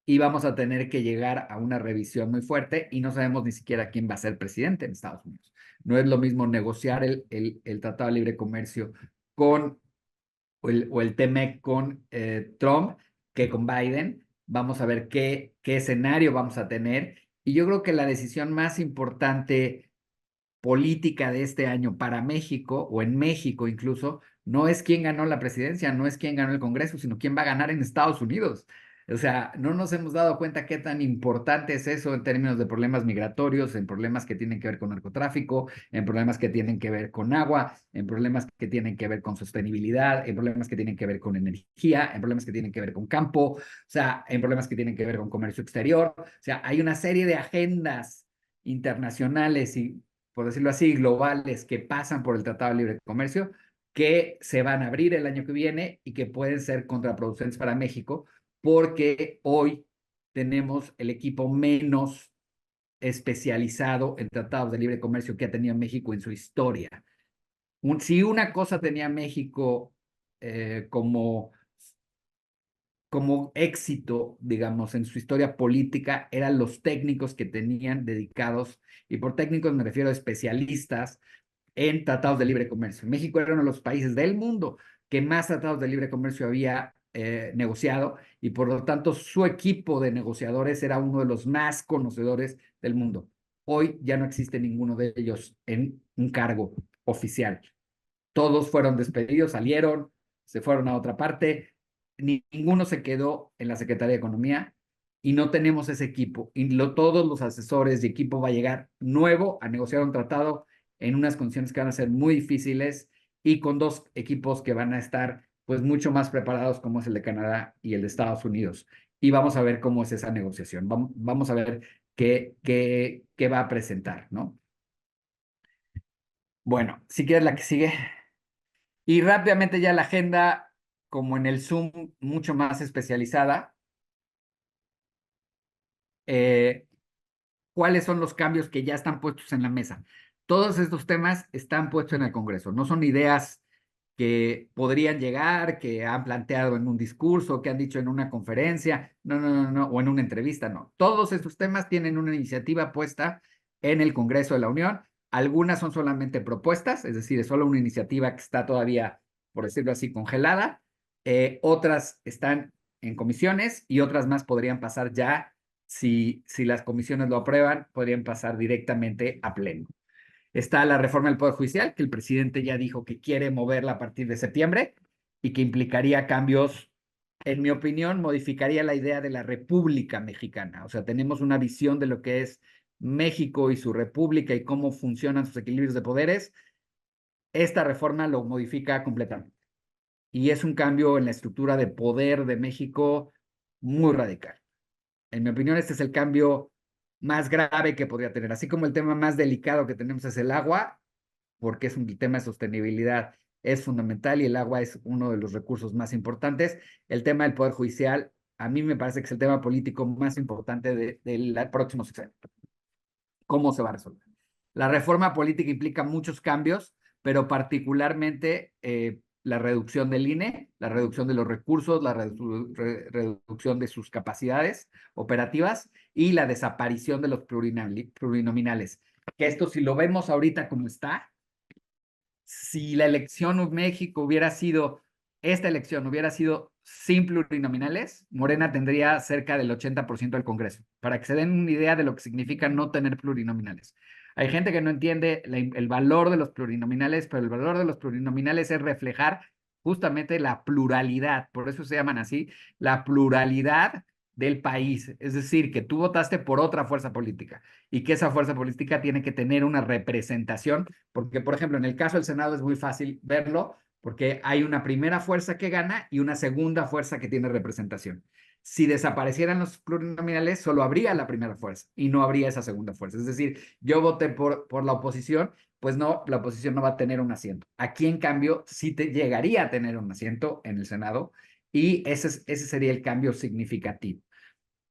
y vamos a tener que llegar a una revisión muy fuerte y no sabemos ni siquiera quién va a ser presidente en Estados Unidos. No es lo mismo negociar el Tratado de Libre Comercio con o el TMEC con Trump que con Biden. Vamos a ver qué escenario vamos a tener. Y yo creo que la decisión más importante política de este año para México o en México incluso, no es quién ganó la presidencia, no es quién ganó el Congreso, sino quién va a ganar en Estados Unidos. O sea, no nos hemos dado cuenta qué tan importante es eso en términos de problemas migratorios, en problemas que tienen que ver con narcotráfico, en problemas que tienen que ver con agua, en problemas que tienen que ver con sostenibilidad, en problemas que tienen que ver con energía, en problemas que tienen que ver con campo, o sea, en problemas que tienen que ver con comercio exterior. O sea, hay una serie de agendas internacionales y por decirlo así, globales que pasan por el Tratado de Libre Comercio, que se van a abrir el año que viene y que pueden ser contraproducentes para México, porque hoy tenemos el equipo menos especializado en tratados de libre comercio que ha tenido México en su historia. Si una cosa tenía México como éxito, digamos, en su historia política, eran los técnicos que tenían dedicados, y por técnicos me refiero a especialistas en tratados de libre comercio. México era uno de los países del mundo que más tratados de libre comercio había negociado y por lo tanto su equipo de negociadores era uno de los más conocedores del mundo. Hoy ya no existe ninguno de ellos en un cargo oficial. Todos fueron despedidos, salieron, se fueron a otra parte, ninguno se quedó en la Secretaría de Economía y no tenemos ese equipo. Y todos los asesores y equipo va a llegar nuevo a negociar un tratado en unas condiciones que van a ser muy difíciles y con dos equipos que van a estar pues mucho más preparados como es el de Canadá y el de Estados Unidos. Y vamos a ver cómo es esa negociación. Vamos a ver qué va a presentar, ¿no? Bueno, si quieres la que sigue. Y rápidamente ya la agenda, como en el Zoom, mucho más especializada. Eh, ¿Cuáles son los cambios que ya están puestos en la mesa? Todos estos temas están puestos en el Congreso. No son ideas que podrían llegar, que han planteado en un discurso, que han dicho en una conferencia, no, o en una entrevista, no. Todos estos temas tienen una iniciativa puesta en el Congreso de la Unión. Algunas son solamente propuestas, es decir, es solo una iniciativa que está todavía, por decirlo así, congelada. Otras están en comisiones y otras más podrían pasar ya, si las comisiones lo aprueban, podrían pasar directamente a pleno. Está la reforma del Poder Judicial, que el presidente ya dijo que quiere moverla a partir de septiembre y que implicaría cambios en mi opinión, modificaría la idea de la República Mexicana. O sea, tenemos una visión de lo que es México y su república y cómo funcionan sus equilibrios de poderes. Esta reforma lo modifica completamente. Y es un cambio en la estructura de poder de México muy radical. En mi opinión, este es el cambio más grave que podría tener. Así como el tema más delicado que tenemos es el agua, porque es un tema de sostenibilidad, es fundamental y el agua es uno de los recursos más importantes. El tema del Poder Judicial, a mí me parece que es el tema político más importante del próximo sexenio. ¿Cómo se va a resolver? La reforma política implica muchos cambios, pero particularmente la reducción del INE, la reducción de los recursos, la reducción de sus capacidades operativas y la desaparición de los plurinominales. Que esto, si lo vemos ahorita como está, si la elección en México hubiera sido, esta elección hubiera sido sin plurinominales, Morena tendría cerca del 80% del Congreso, para que se den una idea de lo que significa no tener plurinominales. Hay gente que no entiende el valor de los plurinominales, pero el valor de los plurinominales es reflejar justamente la pluralidad, por eso se llaman así, la pluralidad del país. Es decir, que tú votaste por otra fuerza política y que esa fuerza política tiene que tener una representación, porque, por ejemplo, en el caso del Senado es muy fácil verlo, porque hay una primera fuerza que gana y una segunda fuerza que tiene representación. Si desaparecieran los plurinominales, solo habría la primera fuerza y no habría esa segunda fuerza. Es decir, yo voté por la oposición, pues no, la oposición no va a tener un asiento. Aquí, en cambio, sí llegaría a tener un asiento en el Senado y ese sería el cambio significativo.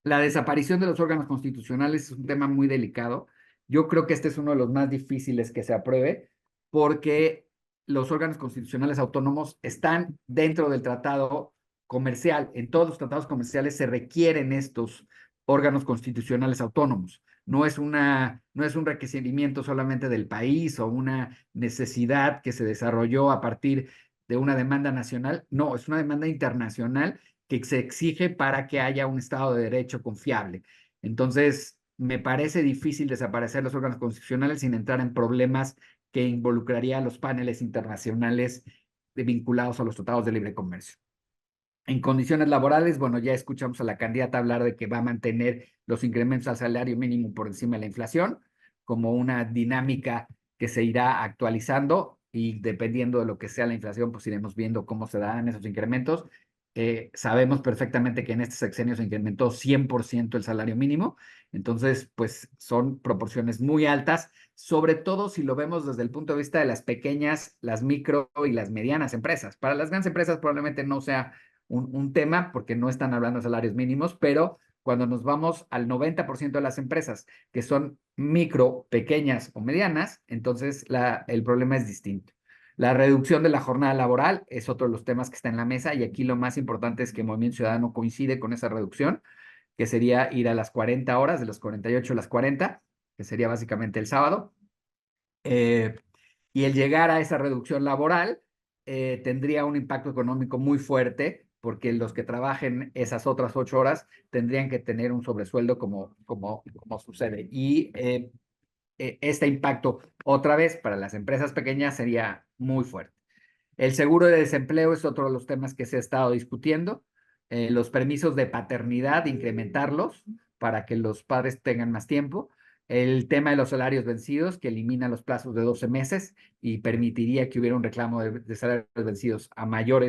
La desaparición de los órganos constitucionales es un tema muy delicado. Yo creo que este es uno de los más difíciles que se apruebe porque los órganos constitucionales autónomos están dentro del tratado comercial. En todos los tratados comerciales se requieren estos órganos constitucionales autónomos. No es un requerimiento solamente del país o una necesidad que se desarrolló a partir de una demanda nacional. No, es una demanda internacional que se exige para que haya un Estado de Derecho confiable. Entonces, me parece difícil desaparecer los órganos constitucionales sin entrar en problemas que involucraría a los paneles internacionales vinculados a los tratados de libre comercio. En condiciones laborales, bueno, ya escuchamos a la candidata hablar de que va a mantener los incrementos al salario mínimo por encima de la inflación, como una dinámica que se irá actualizando y dependiendo de lo que sea la inflación, pues iremos viendo cómo se dan esos incrementos. Sabemos perfectamente que en este sexenio se incrementó 100% el salario mínimo, entonces, pues son proporciones muy altas, sobre todo si lo vemos desde el punto de vista de las pequeñas, las micro y las medianas empresas. Para las grandes empresas probablemente no sea un tema porque no están hablando de salarios mínimos, pero cuando nos vamos al 90% de las empresas que son micro, pequeñas o medianas, entonces el problema es distinto. La reducción de la jornada laboral es otro de los temas que está en la mesa y aquí lo más importante es que Movimiento Ciudadano coincide con esa reducción, que sería ir a las 40 horas, de las 48 a las 40, que sería básicamente el sábado. Y el llegar a esa reducción laboral tendría un impacto económico muy fuerte porque los que trabajen esas otras 8 horas tendrían que tener un sobresueldo como sucede. Y este impacto otra vez para las empresas pequeñas sería muy fuerte. El seguro de desempleo es otro de los temas que se ha estado discutiendo. Los permisos de paternidad, incrementarlos para que los padres tengan más tiempo. El tema de los salarios vencidos, que elimina los plazos de 12 meses y permitiría que hubiera un reclamo de salarios vencidos a mayor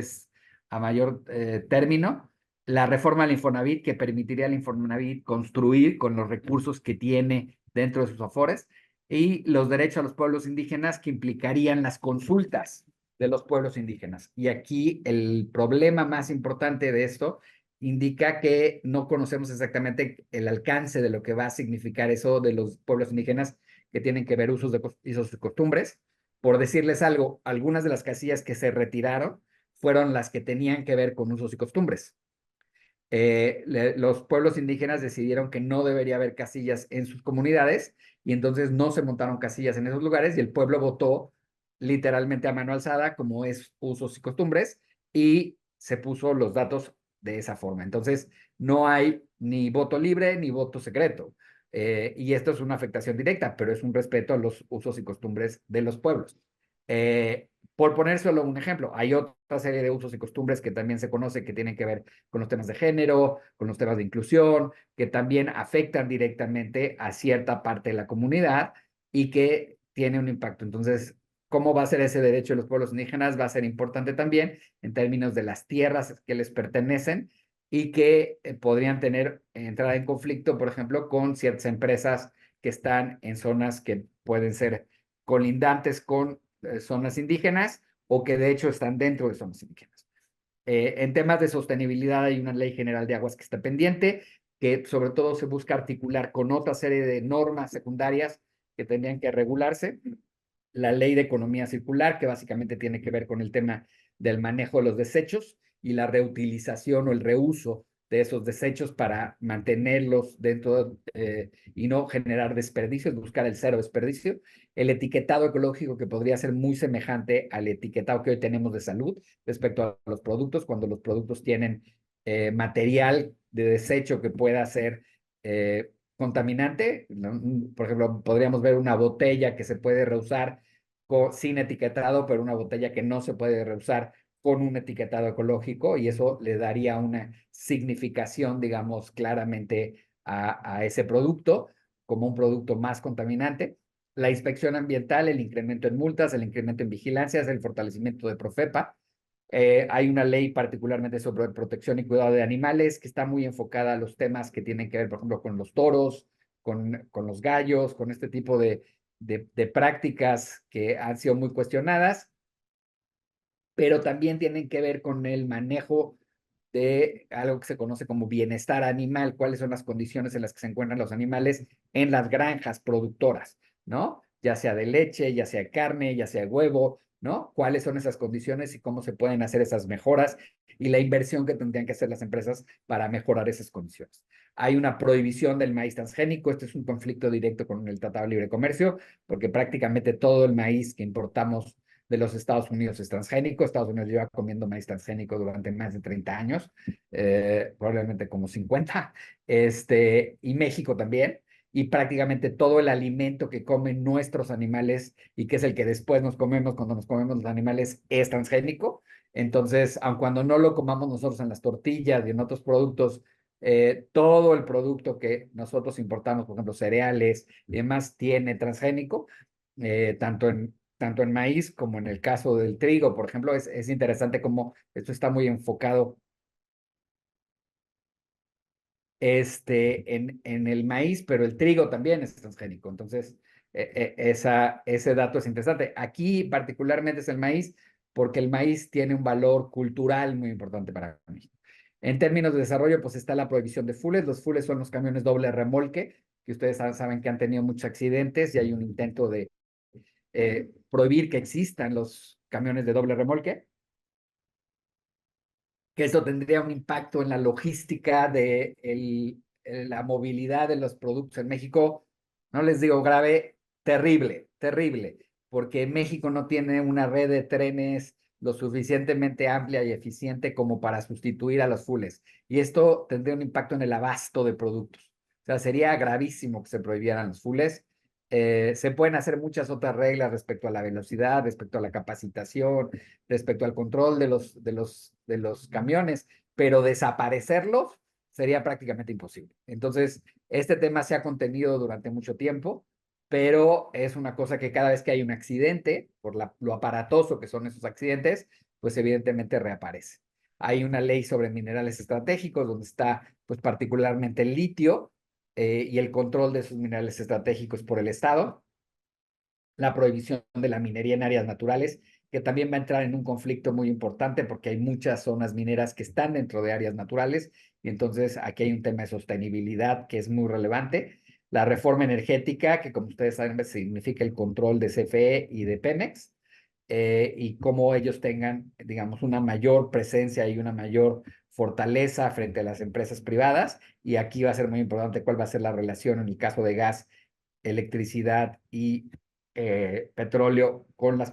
término. La reforma al Infonavit, que permitiría al Infonavit construir con los recursos que tiene dentro de sus afores. Y los derechos a los pueblos indígenas, que implicarían las consultas de los pueblos indígenas. Y aquí el problema más importante de esto indica que no conocemos exactamente el alcance de lo que va a significar eso de los pueblos indígenas que tienen que ver usos y costumbres. Por decirles algo, algunas de las casillas que se retiraron fueron las que tenían que ver con usos y costumbres. Los pueblos indígenas decidieron que no debería haber casillas en sus comunidades y entonces no se montaron casillas en esos lugares y el pueblo votó literalmente a mano alzada como es usos y costumbres y se puso los datos de esa forma. Entonces no hay ni voto libre ni voto secreto. Y esto es una afectación directa, pero es un respeto a los usos y costumbres de los pueblos. Por poner solo un ejemplo, hay otra serie de usos y costumbres que también se conoce que tienen que ver con los temas de género, con los temas de inclusión, que también afectan directamente a cierta parte de la comunidad y que tiene un impacto. Entonces, ¿cómo va a ser ese derecho de los pueblos indígenas? Va a ser importante también en términos de las tierras que les pertenecen y que podrían tener entrada en conflicto, por ejemplo, con ciertas empresas que están en zonas que pueden ser colindantes con zonas indígenas o que de hecho están dentro de zonas indígenas. En temas de sostenibilidad hay una ley general de aguas que está pendiente, que sobre todo se busca articular con otra serie de normas secundarias que tendrían que regularse. La ley de economía circular, que básicamente tiene que ver con el tema del manejo de los desechos y la reutilización o el reuso de esos desechos para mantenerlos dentro y no generar desperdicios, buscar el cero desperdicio. El etiquetado ecológico, que podría ser muy semejante al etiquetado que hoy tenemos de salud respecto a los productos, cuando los productos tienen material de desecho que pueda ser contaminante. ¿No? Por ejemplo, podríamos ver una botella que se puede reusar sin etiquetado, pero una botella que no se puede reusar con un etiquetado ecológico, y eso le daría una significación, digamos, claramente a ese producto como un producto más contaminante. La inspección ambiental, el incremento en multas, el incremento en vigilancias, el fortalecimiento de Profepa. Hay una ley particularmente sobre protección y cuidado de animales que está muy enfocada a los temas que tienen que ver, por ejemplo, con los toros, con los gallos, con este tipo de prácticas que han sido muy cuestionadas, pero también tienen que ver con el manejo de algo que se conoce como bienestar animal, cuáles son las condiciones en las que se encuentran los animales en las granjas productoras, ¿no? Ya sea de leche, ya sea carne, ya sea huevo, ¿no? ¿Cuáles son esas condiciones y cómo se pueden hacer esas mejoras y la inversión que tendrían que hacer las empresas para mejorar esas condiciones? Hay una prohibición del maíz transgénico. Este es un conflicto directo con el Tratado de Libre Comercio, porque prácticamente todo el maíz que importamos de los Estados Unidos es transgénico. Estados Unidos lleva comiendo maíz transgénico durante más de 30 años, probablemente como 50, y México también. Y prácticamente todo el alimento que comen nuestros animales y que es el que después nos comemos cuando nos comemos los animales es transgénico. Entonces, aun cuando no lo comamos nosotros en las tortillas y en otros productos, todo el producto que nosotros importamos, por ejemplo, cereales y demás, tiene transgénico, tanto en maíz como en el caso del trigo. Por ejemplo, es interesante cómo esto está muy enfocado en el maíz, pero el trigo también es transgénico. Entonces, ese dato es interesante. Aquí particularmente es el maíz, porque el maíz tiene un valor cultural muy importante para mí. En términos de desarrollo, pues está la prohibición de fules. Los fules son los camiones doble remolque, que ustedes saben que han tenido muchos accidentes y hay un intento de prohibir que existan los camiones de doble remolque, que esto tendría un impacto en la logística de la movilidad de los productos en México. No les digo grave, terrible, terrible, porque México no tiene una red de trenes lo suficientemente amplia y eficiente como para sustituir a los fules. Y esto tendría un impacto en el abasto de productos. O sea, sería gravísimo que se prohibieran los fules. Se pueden hacer muchas otras reglas respecto a la velocidad, respecto a la capacitación, respecto al control de los camiones, pero desaparecerlos sería prácticamente imposible. Entonces, este tema se ha contenido durante mucho tiempo, pero es una cosa que cada vez que hay un accidente, por lo aparatoso que son esos accidentes, pues evidentemente reaparece. Hay una ley sobre minerales estratégicos donde está pues particularmente el litio, y el control de esos minerales estratégicos por el Estado, la prohibición de la minería en áreas naturales, que también va a entrar en un conflicto muy importante porque hay muchas zonas mineras que están dentro de áreas naturales, y entonces aquí hay un tema de sostenibilidad que es muy relevante. La reforma energética, que como ustedes saben significa el control de CFE y de Pemex, y cómo ellos tengan, digamos, una mayor presencia y una mayor fortaleza frente a las empresas privadas. Y aquí va a ser muy importante cuál va a ser la relación en el caso de gas, electricidad y petróleo con las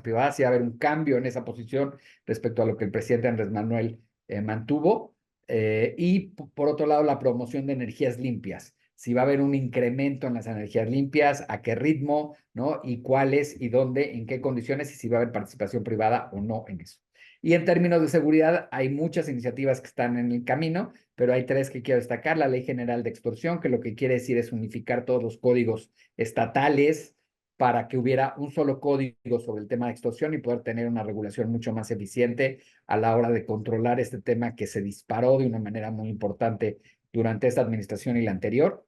privadas, y va a haber un cambio en esa posición respecto a lo que el presidente Andrés Manuel mantuvo. Y por otro lado, la promoción de energías limpias, si va a haber un incremento en las energías limpias, a qué ritmo, ¿no? Y cuáles y dónde, en qué condiciones y si va a haber participación privada o no en eso. Y en términos de seguridad, hay muchas iniciativas que están en el camino, pero hay tres que quiero destacar. La Ley General de Extorsión, que lo que quiere decir es unificar todos los códigos estatales para que hubiera un solo código sobre el tema de extorsión y poder tener una regulación mucho más eficiente a la hora de controlar este tema que se disparó de una manera muy importante durante esta administración y la anterior.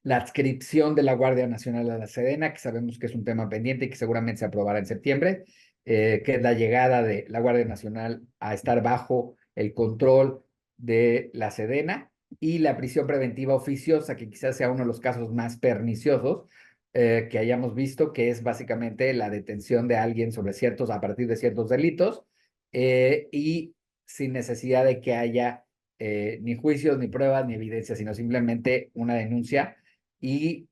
La adscripción de la Guardia Nacional a la Sedena, que sabemos que es un tema pendiente y que seguramente se aprobará en septiembre, que es la llegada de la Guardia Nacional a estar bajo el control de la Sedena, y la prisión preventiva oficiosa, que quizás sea uno de los casos más perniciosos que hayamos visto, que es básicamente la detención de alguien sobre ciertos, a partir de ciertos delitos, y sin necesidad de que haya ni juicios, ni pruebas, ni evidencia, sino simplemente una denuncia, y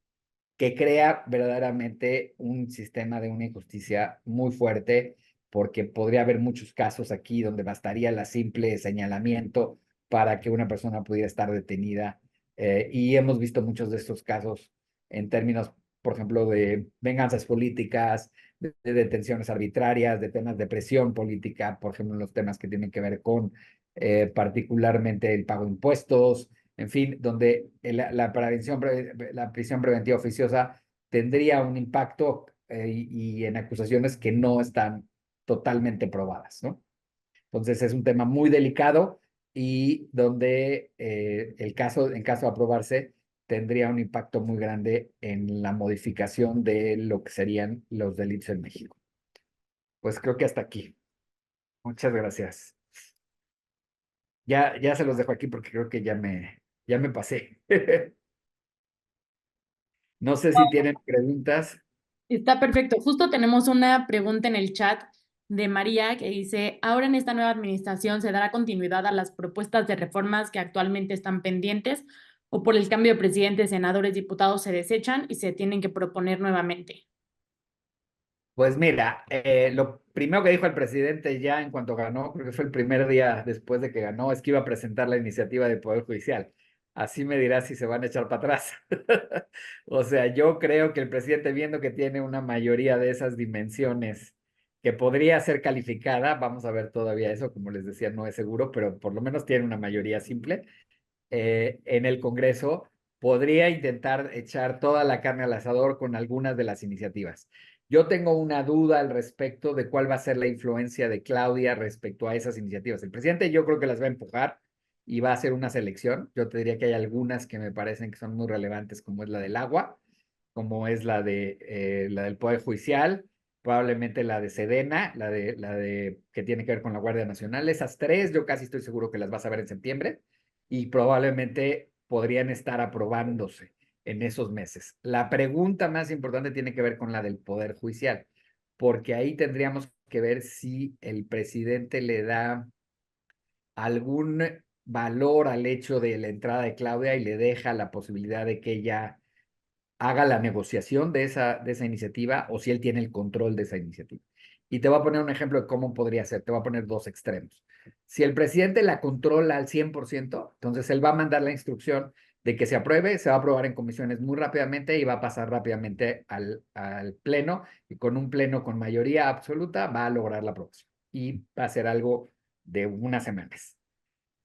que crea verdaderamente un sistema de una injusticia muy fuerte, porque podría haber muchos casos aquí donde bastaría la simple señalamiento para que una persona pudiera estar detenida. Y hemos visto muchos de estos casos en términos, por ejemplo, de venganzas políticas, de detenciones arbitrarias, de temas de presión política, por ejemplo, los temas que tienen que ver con particularmente el pago de impuestos, en fin, donde la prisión preventiva oficiosa tendría un impacto y en acusaciones que no están totalmente probadas, ¿no? Entonces es un tema muy delicado y donde en caso de aprobarse, tendría un impacto muy grande en la modificación de lo que serían los delitos en México. Pues creo que hasta aquí. Muchas gracias. Ya se los dejo aquí porque creo que ya me pasé. No sé si tienen preguntas. Está perfecto. Justo tenemos una pregunta en el chat de María que dice, ahora en esta nueva administración se dará continuidad a las propuestas de reformas que actualmente están pendientes o por el cambio de presidente, senadores, diputados se desechan y se tienen que proponer nuevamente. Pues mira, lo primero que dijo el presidente ya en cuanto ganó, creo que fue el primer día después de que ganó, es que iba a presentar la iniciativa del Poder Judicial. Así me dirá si se van a echar para atrás. O sea, yo creo que el presidente, viendo que tiene una mayoría de esas dimensiones que podría ser calificada, vamos a ver todavía eso, como les decía, no es seguro, pero por lo menos tiene una mayoría simple en el Congreso, podría intentar echar toda la carne al asador con algunas de las iniciativas. Yo tengo una duda al respecto de cuál va a ser la influencia de Claudia respecto a esas iniciativas. El presidente yo creo que las va a empujar y va a hacer una selección. Yo te diría que hay algunas que me parecen que son muy relevantes, como es la del agua, como es la del Poder Judicial, probablemente la de Sedena, la de que tiene que ver con la Guardia Nacional. Esas tres yo casi estoy seguro que las vas a ver en septiembre y probablemente podrían estar aprobándose en esos meses. La pregunta más importante tiene que ver con la del Poder Judicial, porque ahí tendríamos que ver si el presidente le da algún valor al hecho de la entrada de Claudia y le deja la posibilidad de que ella haga la negociación de esa iniciativa, o si él tiene el control de esa iniciativa. Y te voy a poner un ejemplo de cómo podría ser. Te voy a poner dos extremos. Si el presidente la controla al 100%, entonces él va a mandar la instrucción de que se apruebe, se va a aprobar en comisiones muy rápidamente y va a pasar rápidamente al pleno, y con un pleno con mayoría absoluta va a lograr la aprobación. Y va a ser algo de unas semanas.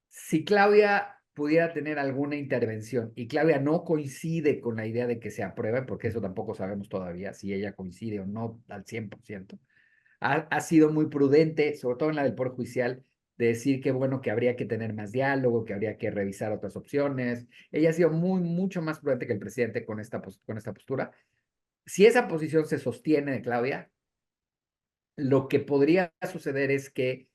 Si Claudia pudiera tener alguna intervención y Claudia no coincide con la idea de que se apruebe, porque eso tampoco sabemos todavía si ella coincide o no al 100%, ha sido muy prudente, sobre todo en la del Poder Judicial, de decir que bueno, que habría que tener más diálogo, que habría que revisar otras opciones. Ella ha sido mucho más prudente que el presidente con esta postura. Si esa posición se sostiene de Claudia, lo que podría suceder es que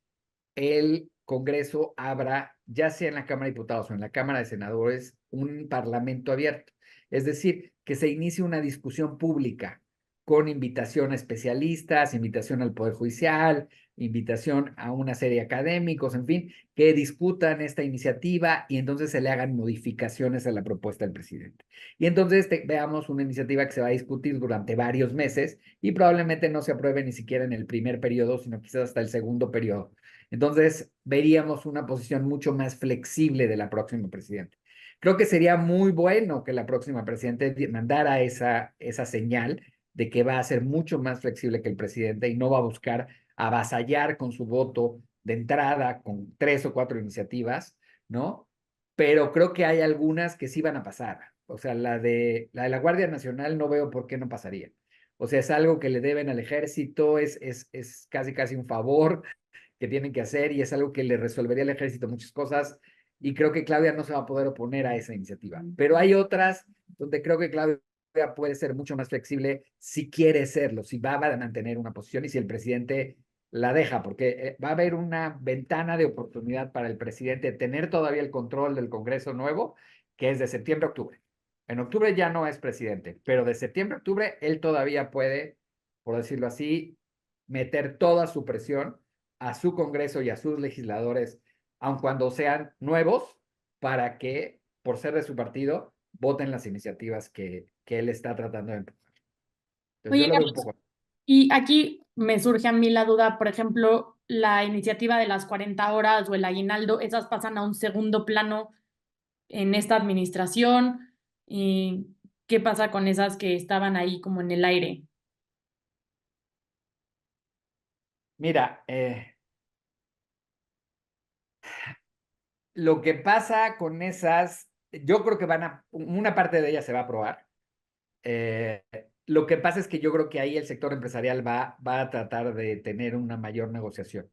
el Congreso abra, ya sea en la Cámara de Diputados o en la Cámara de Senadores, un parlamento abierto. Es decir, que se inicie una discusión pública con invitación a especialistas, invitación al Poder Judicial, invitación a una serie de académicos, en fin, que discutan esta iniciativa y entonces se le hagan modificaciones a la propuesta del presidente. Y entonces veamos una iniciativa que se va a discutir durante varios meses y probablemente no se apruebe ni siquiera en el primer periodo, sino quizás hasta el segundo periodo. Entonces, veríamos una posición mucho más flexible de la próxima presidenta. creo que sería muy bueno que la próxima presidenta mandara esa señal de que va a ser mucho más flexible que el presidente y no va a buscar avasallar con su voto de entrada con 3 o 4 iniciativas, ¿no? Pero creo que hay algunas que sí van a pasar. O sea, la Guardia Nacional no veo por qué no pasaría. O sea, es algo que le deben al ejército, es casi un favor que tienen que hacer y es algo que le resolvería al ejército muchas cosas y creo que Claudia no se va a poder oponer a esa iniciativa. Pero hay otras donde creo que Claudia puede ser mucho más flexible si quiere serlo, si va a mantener una posición y si el presidente la deja, porque va a haber una ventana de oportunidad para el presidente tener todavía el control del Congreso nuevo, que es de septiembre a octubre. En octubre ya no es presidente, pero de septiembre a octubre él todavía puede, por decirlo así, meter toda su presión a su Congreso y a sus legisladores, aun cuando sean nuevos, para que, por ser de su partido, voten las iniciativas que él está tratando de empujar. Entonces Oye, yo lo veo un Carlos, poco. y aquí me surge a mí la duda, por ejemplo, la iniciativa de las 40 horas o el aguinaldo, esas pasan a un segundo plano en esta administración. ¿Qué pasa con esas que estaban ahí como en el aire? Mira, lo que pasa con esas, yo creo que una parte de ellas se va a aprobar. Eh, lo que pasa es que yo creo que ahí el sector empresarial va a tratar de tener una mayor negociación,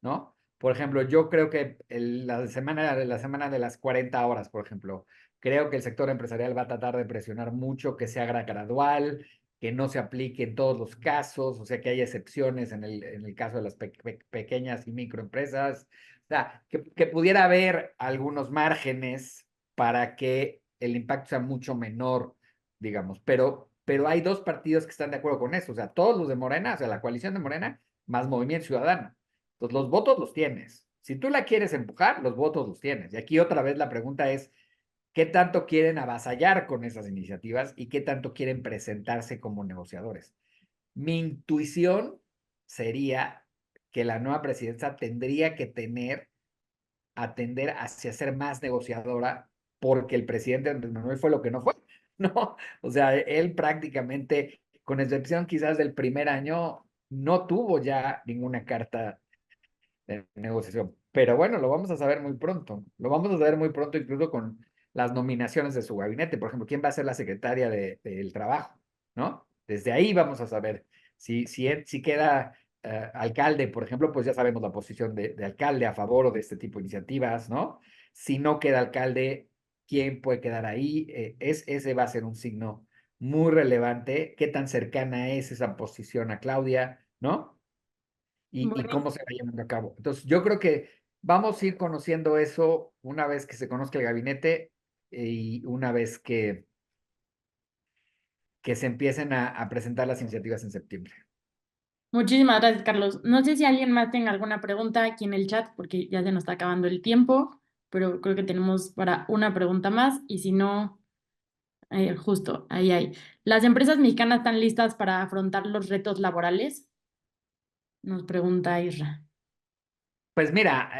¿no? Por ejemplo, yo creo que la semana de las 40 horas, por ejemplo, creo que el sector empresarial va a tratar de presionar mucho que se haga gradual, que no se aplique en todos los casos, o sea, que haya excepciones en el caso de las pequeñas y microempresas, o sea, que pudiera haber algunos márgenes para que el impacto sea mucho menor, digamos, pero hay 2 partidos que están de acuerdo con eso, o sea, todos los de Morena, o sea, la coalición de Morena, más Movimiento Ciudadano. Entonces, los votos los tienes. Si tú la quieres empujar, los votos los tienes. Y aquí otra vez la pregunta es, ¿qué tanto quieren avasallar con esas iniciativas y qué tanto quieren presentarse como negociadores? Mi intuición sería que la nueva presidencia tendría que atender hacia ser más negociadora, porque el presidente Andrés Manuel fue lo que no fue, ¿no? O sea, él prácticamente, con excepción quizás del primer año, no tuvo ya ninguna carta de negociación. Pero bueno, lo vamos a saber muy pronto. Lo vamos a saber muy pronto incluso con las nominaciones de su gabinete. Por ejemplo, ¿quién va a ser la secretaria del trabajo? ¿No? Desde ahí vamos a saber si queda alcalde, por ejemplo, pues ya sabemos la posición de alcalde a favor o de este tipo de iniciativas, ¿no? Si no queda alcalde, ¿quién puede quedar ahí? Ese va a ser un signo muy relevante. ¿Qué tan cercana es esa posición a Claudia? ¿No? Y cómo se va llevando a cabo. Entonces, yo creo que vamos a ir conociendo eso una vez que se conozca el gabinete y una vez que se empiecen a presentar las iniciativas en septiembre. Muchísimas gracias, Carlos. No sé si alguien más tenga alguna pregunta aquí en el chat porque ya se nos está acabando el tiempo, pero creo que tenemos para una pregunta más y si no, justo, ahí hay. ¿Las empresas mexicanas están listas para afrontar los retos laborales? Nos pregunta Isra. Pues mira,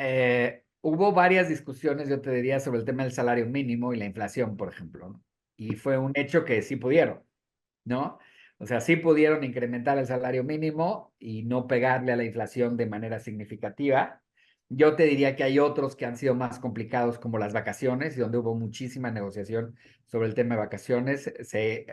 hubo varias discusiones, yo te diría, sobre el tema del salario mínimo y la inflación, por ejemplo, ¿no? Y fue un hecho que sí pudieron, ¿no? O sea, sí pudieron incrementar el salario mínimo y no pegarle a la inflación de manera significativa. Yo te diría que hay otros que han sido más complicados, como las vacaciones, y donde hubo muchísima negociación sobre el tema de vacaciones.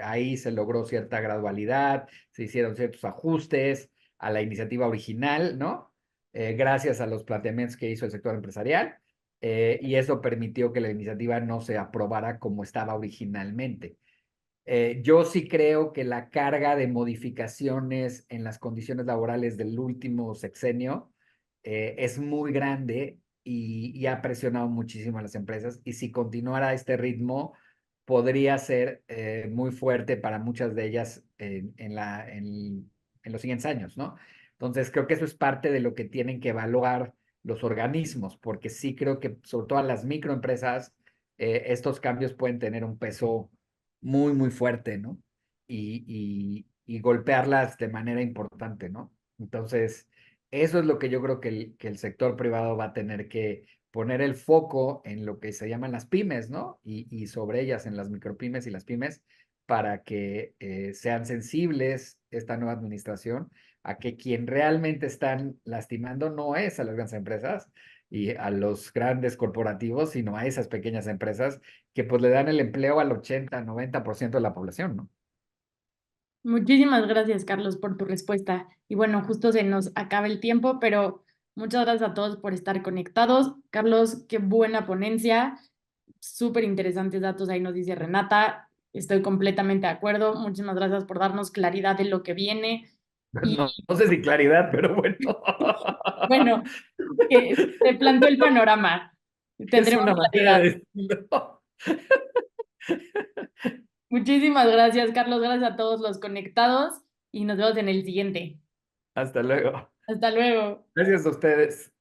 Ahí se logró cierta gradualidad, se hicieron ciertos ajustes a la iniciativa original, ¿no? Gracias a los planteamientos que hizo el sector empresarial, y eso permitió que la iniciativa no se aprobara como estaba originalmente. Yo sí creo que la carga de modificaciones en las condiciones laborales del último sexenio es muy grande y ha presionado muchísimo a las empresas. Y si continuara a este ritmo, podría ser muy fuerte para muchas de ellas en los siguientes años, ¿no? Entonces, creo que eso es parte de lo que tienen que evaluar los organismos, porque sí creo que sobre todo a las microempresas, estos cambios pueden tener un peso muy fuerte, ¿no? Y golpearlas de manera importante, ¿no? Entonces, eso es lo que yo creo que el sector privado va a tener que poner el foco en lo que se llaman las pymes, ¿no? Y sobre ellas, en las micropymes y las pymes, para que sean sensibles esta nueva administración a que quien realmente están lastimando no es a las grandes empresas y a los grandes corporativos, sino a esas pequeñas empresas que pues le dan el empleo al 80-90% de la población, ¿no? Muchísimas gracias, Carlos, por tu respuesta. Y bueno, justo se nos acaba el tiempo, pero muchas gracias a todos por estar conectados. Carlos, qué buena ponencia, súper interesantes datos ahí nos dice Renata. Estoy completamente de acuerdo. Muchísimas gracias por darnos claridad de lo que viene. Y No, no sé si claridad, pero bueno. bueno, que se planteó el panorama. Es Tendremos una manera claridad. de decirlo. Muchísimas gracias, Carlos. Gracias a todos los conectados y nos vemos en el siguiente. Hasta luego. Hasta luego. Gracias a ustedes.